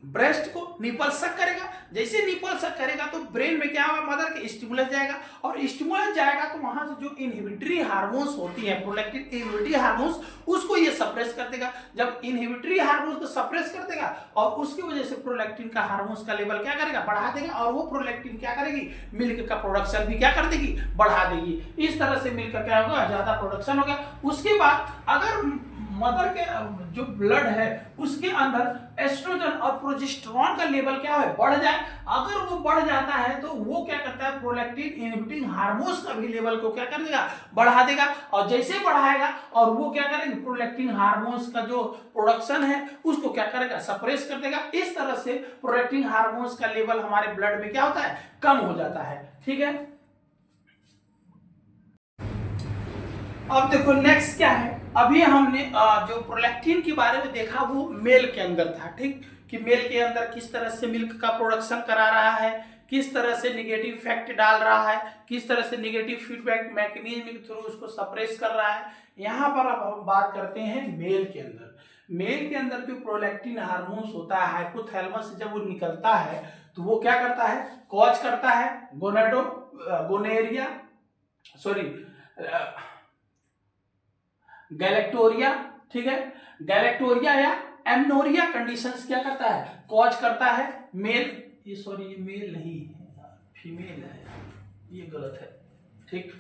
[SPEAKER 1] ब्रेस्ट को निपल सक करेगा, जैसे निपल सक करेगा तो ब्रेन में क्या होगा, मदर के स्टिमुलस जाएगा, और स्टिमुलस जाएगा तो वहां से जो इनहिबिटरी हार्मोन्स होती है, प्रोलैक्टिन इनहिबिटरी हार्मोन्स, उसको ये सप्रेस कर देगा। जब इनहिबिटरी हार्मोन्स को सप्रेस कर देगा और उसकी वजह से प्रोलैक्टिन का हार्मोन्स का लेवल क्या करेगा, बढ़ा देगा, और वो प्रोलैक्टिन क्या करेगी, मिल्क का प्रोडक्शन भी क्या कर देगी, बढ़ा देगी। इस तरह से मिल्क का क्या होगा, ज्यादा प्रोडक्शन हो गया। उसके बाद अगर मदर के जो ब्लड है उसके अंदर एस्ट्रोजन और प्रोजेस्टेरोन का लेवल क्या है, बढ़ जाए, अगर वो बढ़ जाता है तो वो क्या करता है, प्रोलैक्टिन इनहिबिटिंग हार्मोन्स का भी लेवल को क्या कर देगा, बढ़ा देगा, और जैसे बढ़ाएगा और वो क्या करेंगे, प्रोलैक्टिन हार्मोन्स का जो प्रोडक्शन है उसको क्या करेगा, सप्रेस कर देगा। इस तरह से प्रोलैक्टिन हार्मोन्स का लेवल हमारे ब्लड में क्या होता है, कम हो जाता है, ठीक है। अब देखो नेक्स्ट क्या है, अभी हमने जो प्रोलैक्टिन के बारे में देखा वो मेल के अंदर था, ठीक, कि मेल के अंदर किस तरह से मिल्क का प्रोडक्शन करा रहा है, किस तरह से नेगेटिव इफेक्ट डाल रहा है, किस तरह से नेगेटिव फीडबैक मैकेनिज्म के थ्रू उसको सप्रेस कर रहा है। यहाँ पर अब हम बात करते हैं मेल के अंदर। मेल के अंदर जो प्रोलैक्टिन हार्मोन्स होता है हाइपोथैलेमस से जब वो निकलता है तो वो क्या करता है, कॉज करता है गैलेक्टोरिया, ठीक है, गैलेक्टोरिया या एमनोरिया कंडीशंस क्या करता है, कॉज करता है। मेल, ये मेल नहीं है, फीमेल है, ये गलत है, ठीक,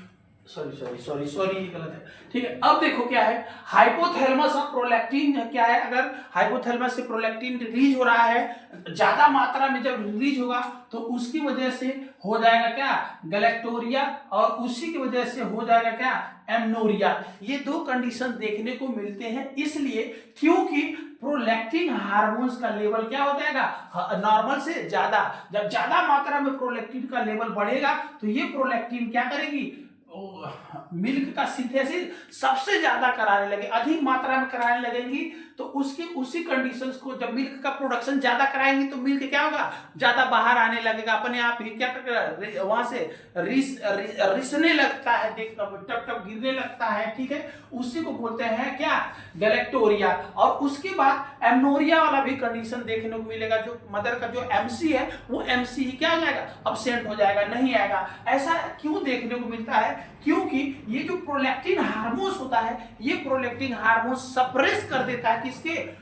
[SPEAKER 1] सॉरी ये गलत है, ठीक है। अब देखो क्या है, हाइपोथैलेमस और प्रोलैक्टिन क्या है, अगर हाइपोथैलेमस से प्रोलैक्टिन रिलीज हो रहा है ज्यादा मात्रा में, जब रिलीज होगा तो उसकी वजह से हो जाएगा क्या, गैलेक्टोरिया, और उसी की वजह से हो जाएगा क्या, एमनोरिया। ये दो कंडीशन देखने को मिलते हैं, इसलिए क्योंकि प्रोलैक्टिन हार्मोन्स का लेवल क्या हो जाएगा, नॉर्मल से ज्यादा, जब ज्यादा मात्रा में प्रोलैक्टिन का लेवल बढ़ेगा तो ये प्रोलैक्टिन क्या करेगी, मिल्क का सिंथेसिस सबसे ज्यादा कराने लगे, अधिक मात्रा में कराने लगेंगी, तो उसी कंडीशंस को जब मिल्क का प्रोडक्शन ज्यादा कराएंगे तो मिल्क क्या होगा, ज्यादा बाहर आने लगेगा, अपने आप ही क्या करेगा, वहां से रिसने लगता है, देख टप टप गिरने लगता है, ठीक है, उसी को बोलते हैं क्या, गैलेक्टोरिया। और उसके बाद एमनोरिया वाला भी कंडीशन देखने को मिलेगा, जो मदर का जो एमसी है वो एमसी ही क्या हो जाएगा, अब्सेंट हो जाएगा, नहीं आएगा। ऐसा क्यों देखने को मिलता है, क्योंकि ये जो प्रोलैक्टिन हार्मोन्स होता है, ये प्रोलैक्टिन हार्मोन सप्रेस कर देता है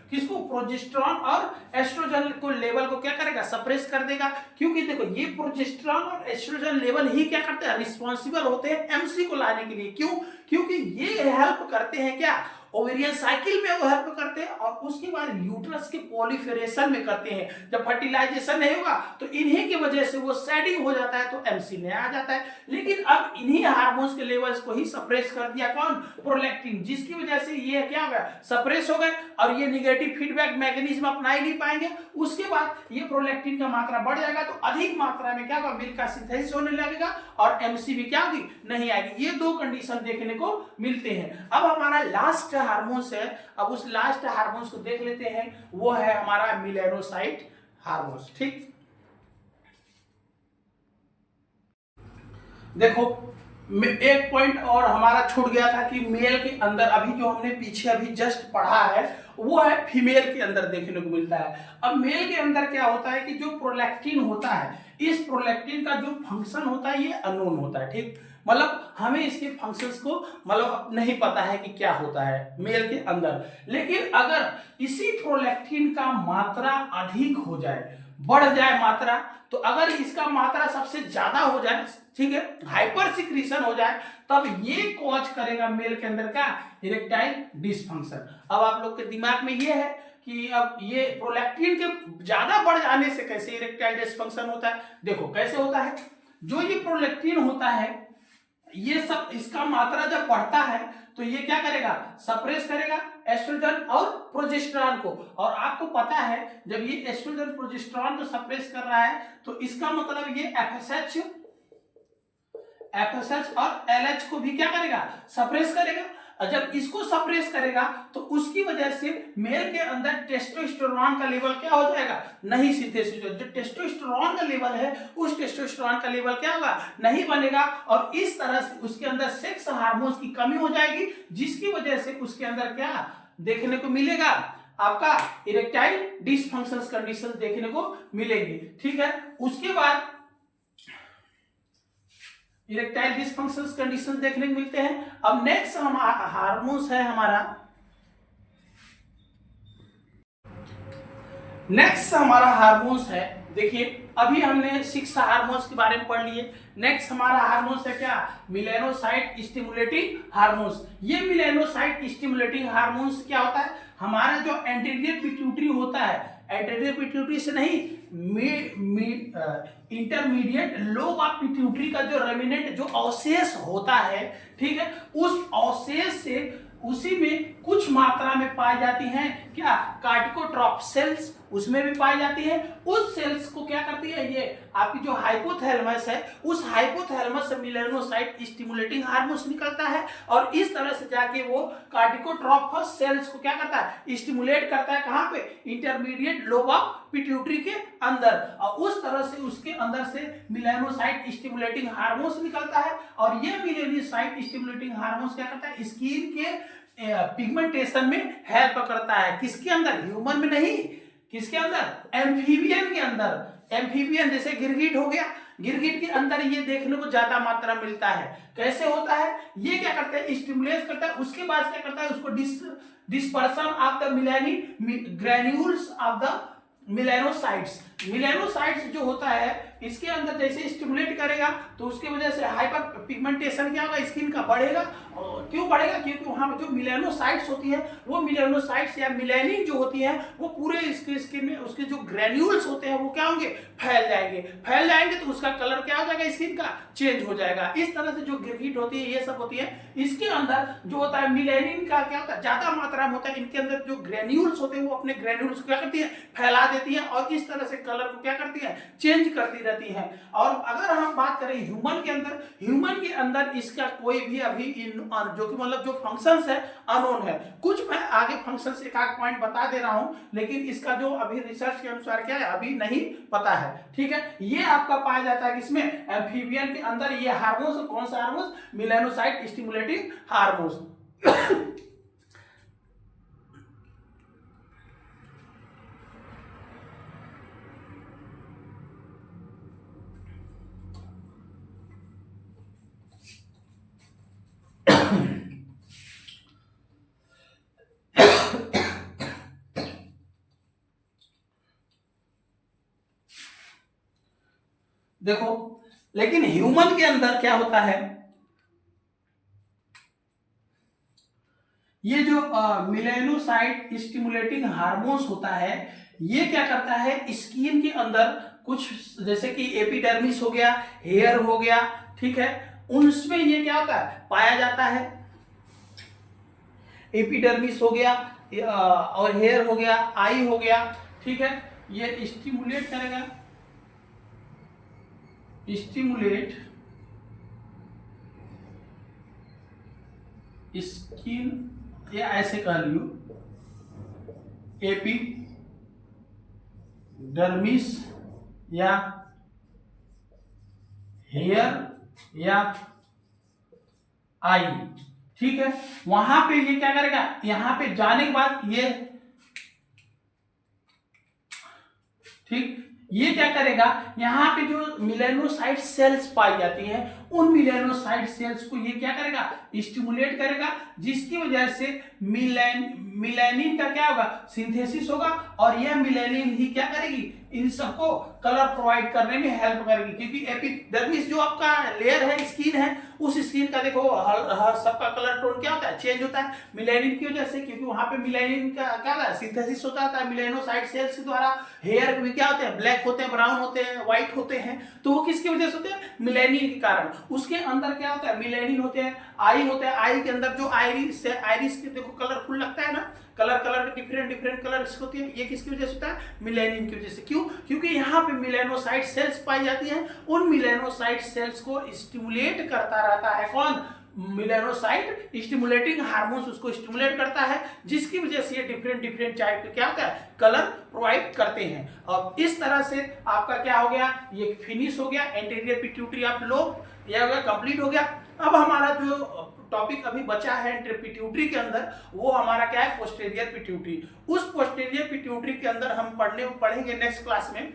[SPEAKER 1] किसको, प्रोजेस्टेरॉन और एस्ट्रोजन को लेवल को क्या करेगा, सप्रेस कर देगा। क्योंकि देखो ये प्रोजेस्टेरॉन और एस्ट्रोजन लेवल ही क्या करते हैं, रिस्पॉन्सिबल होते हैं एमसी को लाने के लिए। क्यों, क्योंकि ये हेल्प करते हैं क्या, ओवेरियन साइकिल में वो हेल्प करते हैं और उसके बाद यूट्रस के पॉलिफेरेशन में करते हैं। जब फर्टिलाइजेशन नहीं होगा तो इन्हीं की वजह से वो शेडिंग हो जाता है, तो एमसी में आ जाता है। लेकिन अब इन्हीं हार्मोन्स के लेवल्स को ही सप्रेस कर दिया कौन, प्रोलैक्टिन, जिसकी वजह से ये क्या हो गया, सप्रेस हो गए और ये निगेटिव फीडबैक मैकेनिज्म अपना ही नहीं पाएंगे। उसके बाद ये प्रोलैक्टिन का मात्रा बढ़ जाएगा तो अधिक मात्रा में क्या होगा, मिल्क का सिंथेसिस होने लगेगा और एमसी भी क्या होगी, नहीं आएगी। ये दो कंडीशन देखने को मिलते हैं। अब हमारा लास्ट हार्मोन्स है, अब उस लास्ट हार्मोन्स को देख लेते हैं, वो है हमारा मेलानोसाइट हार्मोन्स। ठीक, देखो एक पॉइंट और हमारा छूट गया था कि मेल के अंदर, अभी जो हमने पीछे अभी जस्ट पढ़ा है वो है फीमेल के अंदर देखने को मिलता है। अब मेल के अंदर क्या होता है कि जो प्रोलैक्टिन होता है, इस प्रोलैक्टिन का जो फंक्शन होता है ये अननोन होता है। ठीक, मतलब हमें इसके फंक्शंस को मतलब नहीं पता है कि क्या होता है मेल के अंदर। लेकिन अगर इसी प्रोलैक्टिन का मात्रा अधिक हो जाए, बढ़ जाए मात्रा, तो अगर इसका मात्रा सबसे ज्यादा हो जाए, ठीक है, हाइपर सिक्रीशन हो जाए, तब ये कॉज करेगा मेल के अंदर का इरेक्टाइल डिसफंक्शन। अब आप लोग के दिमाग में ये है कि अब ये प्रोलैक्टिन के ज्यादा बढ़ जाने से कैसे इरेक्टाइल डिसफंक्शन होता है। देखो कैसे होता है, जो ये प्रोलैक्टिन होता है, ये सब इसका मात्रा जब बढ़ता है तो ये क्या करेगा, सप्रेस करेगा एस्ट्रोजन और प्रोजेस्टेरॉन को। और आपको पता है जब ये एस्ट्रोजन प्रोजेस्टेरॉन को सप्रेस कर रहा है तो इसका मतलब ये एफएसएच और एलएच को भी क्या करेगा, सप्रेस करेगा। और जब इसको सप्रेस करेगा तो उसकी वजह से मेल के अंदर टेस्टोस्टेरोन का लेवल क्या हो जाएगा, नहीं सिंथेसिस। जो टेस्टोस्टेरोन का लेवल है उस टेस्टोस्टेरोन का लेवल क्या होगा, नहीं बनेगा और इस तरह से उसके अंदर सेक्स हार्मोन्स की कमी हो जाएगी, जिसकी वजह से उसके अंदर क्या देखने को मिलेगा, आपका इरेक्टाइल डिसफंक्शन कंडीशन देखने को मिलेगी। ठीक है, उसके बाद इरेक्टाइल डिसफंक्शन कंडीशन देखने को मिलते हैं। अब नेक्स्ट हमारा हार्मोन्स है, हमारा हार्मोन्स है। देखिए अभी हमने 6 हार्मोन्स के बारे में पढ़ लिए। नेक्स्ट हमारा हार्मोन्स है क्या, मेलानोसाइट स्टिमुलेटिंग हार्मोन्स। ये मेलानोसाइट स्टिमुलेटिंग हार्मोन्स क्या होता है, हमारा जो एंटीरियर पिट्यूटरी होता है, एंटीरियर पिट्यूटरी से नहीं, इंटरमीडिएट लोब ऑफ पिट्यूटरी का जो रेमिनेंट जो अवशेष होता है, ठीक है, उस अवशेष से उसी में कुछ मात्रा में पाई जाती हैं क्या, कार्टिकोट्रॉप सेल्स उसमें भी पाई जाती है। उस सेल्स को क्या करती है, ये आपकी जो हाइपोथैलेमस है, उस हाइपोथैलेमस से मेलानोसाइट स्टिमुलेटिंग हार्मोन्स निकलता है और इस तरह से जाके वो कार्टिकोट्रॉप सेल्स को क्या करता है, स्टिमुलेट करता है। कहां पे, इंटरमीडिएट लोब ऑफ पिट्यूटरी के अंदर, और उस तरह से उसके अंदर से मेलानोसाइट स्टिमुलेटिंग हार्मोन्स निकलता है। और ये मेलानोसाइट स्टिमुलेटिंग हार्मोन्स क्या करता है, स्किन के पिगमेंटेशन में हेल्प करता है। किसके अंदर, ह्यूमन में नहीं, किसके अंदर, एम्फीबियन के अंदर। एम्फीबियन जैसे गिरगिट हो गया, गिरगिट के अंदर ये देखने को ज्यादा मात्रा मिलता है। कैसे होता है, ये क्या करता है, स्टिमुलेट करता है, उसके बाद क्या करता है, उसको dispersion of the melanin granules of the melanocytes. Melanocytes जो होता है इसके अंदर जैसे स्टिमुलेट करेगा तो उसके वजह से हाइपर पिगमेंटेशन क्या होगा, स्किन का बढ़ेगा। और क्यों बढ़ेगा, क्योंकि वहां पर जो मिलानोसाइट्स होती है, वो मिलानोसाइट्स या मिलानिन जो होती है वो पूरे इसके स्किन में, उसके जो ग्रेन्यूल्स होते हैं वो क्या होंगे, फैल जाएंगे तो उसका कलर क्या हो जाएगा, स्किन का चेंज हो जाएगा। इस तरह से जो गिरगिट होती है, ये सब होती है, इसके अंदर जो होता है मिलानिन का क्या होता है, ज्यादा मात्रा में होता है। इनके अंदर जो ग्रेन्यूल्स होते हैं वो अपने ग्रेन्यूल्स को क्या करती है, फैला देती है और इस तरह से कलर को क्या करती है, चेंज करती रहती है। और अगर हम बात करें ह्यूमन के अंदर इसका कोई भी अभी जो कि मतलब जो फंक्शंस है अननोन है। कुछ मैं आगे फंक्शंस एक आध पॉइंट बता दे रहा हूं, लेकिन इसका जो अभी रिसर्च के अनुसार क्या है अभी नहीं पता है। ठीक है, ये आपका पाया जाता है किसमें, एम्फीबियन के अंदर। ये हार्मोन्स कौन सा हार्मोन्स, मेलानोसाइट स्टिमुलेटिंग हार्मोन्स। देखो, लेकिन ह्यूमन के अंदर क्या होता है, ये जो मेलानोसाइट स्टिमुलेटिंग हार्मोन्स होता है, ये क्या करता है स्किन के अंदर कुछ, जैसे कि एपिडर्मिस हो गया, हेयर हो गया, ठीक है, उनमें ये क्या होता है पाया जाता है। एपिडर्मिस हो गया और हेयर हो गया, आई हो गया, ठीक है, ये स्टिमुलेट करेगा, स्टिमुलेट स्किन, या ऐसे कह लियो एपिडर्मिस या हेयर या आई, ठीक है। वहां पे ये क्या करेगा, यहां पे जाने के बाद ये, ठीक, ये क्या करेगा, यहाँ पे जो मेलानोसाइट सेल्स पाई जाती हैं, उन मेलानोसाइट सेल्स को ये क्या करेगा स्टिमुलेट करेगा, जिसकी वजह से मिलेनिन का क्या होगा सिंथेसिस होगा, और यह मिलेनिन ही क्या करेगी इन सबको कलर प्रोवाइड करने में हेल्प करेगी। क्योंकि एपिडर्मिस जो आपका लेयर है, स्किन है, उस स्किन का देखो हर सबका कलर टोन क्या होता है चेंज होता है मिलेनिन की वजह से, क्योंकि वहां पे मिलेनिन का क्या होता है सिंथेसिस होता है मिलेनोसाइट सेल्स के द्वारा। हेयर भी क्या होते हैं ब्लैक होते हैं, ब्राउन होते हैं, व्हाइट होते हैं, तो वो किसकी वजह से होते हैं मिलेनिन के कारण। उसके अंदर क्या होता है मिलेनिन होते हैं, आई होते हैं, आई के अंदर जो आइरिस है, आइरिस के देखो कलरफुल लगता है ना, कलर के डिफरेंट कलर होती है, ये किसकी वजह से होता है मिलेनिन की वजह से। क्यों, क्योंकि यहाँ पे मिलेनोसाइट सेल्स पाई जाती हैं, उन मिलेनोसाइट सेल्स को स्टिमुलेट करता रहता है कौन, मिलेनोसाइट स्टिमुलेटिंग हार्मोन्स उसको स्टिमुलेट करता है, जिसकी वजह से ये डिफरेंट टाइप के क्या होता है कलर प्रोवाइड करते हैं। और इस तरह से आपका क्या हो गया, ये फिनिश हो गया एंटीरियर पिट्यूटरी ऑफ लोब, यह हो गया कंप्लीट हो गया। अब हमारा जो टॉपिक अभी बचा है पिट्यूटरी के अंदर, वो हमारा क्या है पोस्टेरियर पिट्यूटरी। उस पोस्टेरियर पिट्यूटरी के अंदर हम पढ़ेंगे नेक्स्ट क्लास में,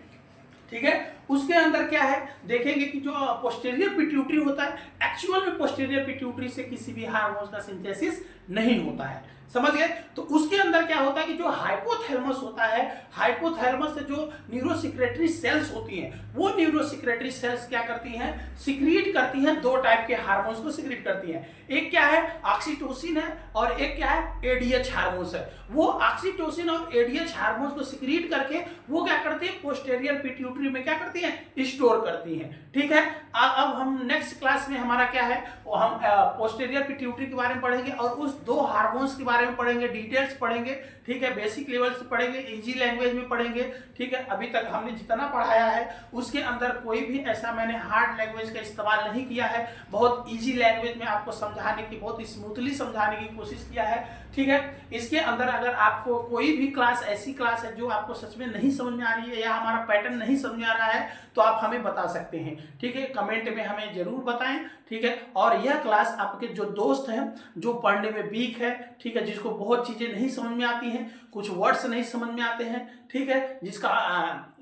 [SPEAKER 1] ठीक है। उसके अंदर क्या है देखेंगे कि जो पोस्टेरियर पिट्यूटरी होता है, एक्चुअल में पोस्टेरियर पिट्यूटरी से किसी भी हार्मोन का सिंथेसिस नहीं होता है, समझ गए। तो उसके अंदर क्या होता है कि जो हाइपोथैलेमस होता है, हाइपोथैलेमस से जो न्यूरोसिक्रेटरी सेल्स होती हैं, वो न्यूरोसिक्रेटरी सेल्स क्या करती हैं सिक्रीट करती हैं, दो टाइप के हार्मोन्स को सिक्रीट करती हैं। एक क्या है ऑक्सीटोसिन है, और एक क्या है एडीएच हार्मोन्स है। वो ऑक्सीटोसिन और एडीएच हार्मोन्स को सिक्रीट करके वो क्या करती है पोस्टेरियर पिट्यूटरी में क्या करती है स्टोर करती हैं, ठीक है। अब हम नेक्स्ट क्लास में हमारा क्या है वो हम पोस्टेरियर पिट्यूटरी के बारे में पढ़ेंगे, और उस दो हार्मोन्स के बारे में पढ़ेंगे, डिटेल्स पढ़ेंगे, ठीक है, बेसिक लेवल से पढ़ेंगे, इजी लैंग्वेज में पढ़ेंगे, ठीक है। अभी तक हमने जितना पढ़ाया है उसके अंदर कोई भी ऐसा मैंने हार्ड लैंग्वेज का इस्तेमाल नहीं किया है, बहुत इजी लैंग्वेज में आपको समझाने की, बहुत स्मूथली समझाने की कोशिश किया है, ठीक है। इसके अंदर अगर आपको कोई भी क्लास ऐसी क्लास है जो आपको सच में नहीं समझ में आ रही है, या हमारा पैटर्न नहीं समझ में आ रहा है, तो आप हमें बता सकते हैं, ठीक है, कमेंट में हमें जरूर बताएं, ठीक है। और यह क्लास आपके जो दोस्त हैं जो पढ़ने में वीक है, ठीक है, जिसको बहुत चीजें नहीं समझ में आती हैं, कुछ वर्ड्स नहीं समझ में आते हैं, ठीक है, जिसका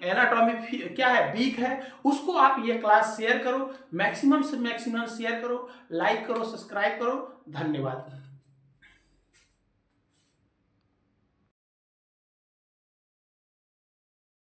[SPEAKER 1] एनाटॉमी क्या है वीक है, उसको आप ये क्लास शेयर करो, मैक्सिमम से मैक्सिमम शेयर करो, लाइक करो, सब्सक्राइब करो। धन्यवाद।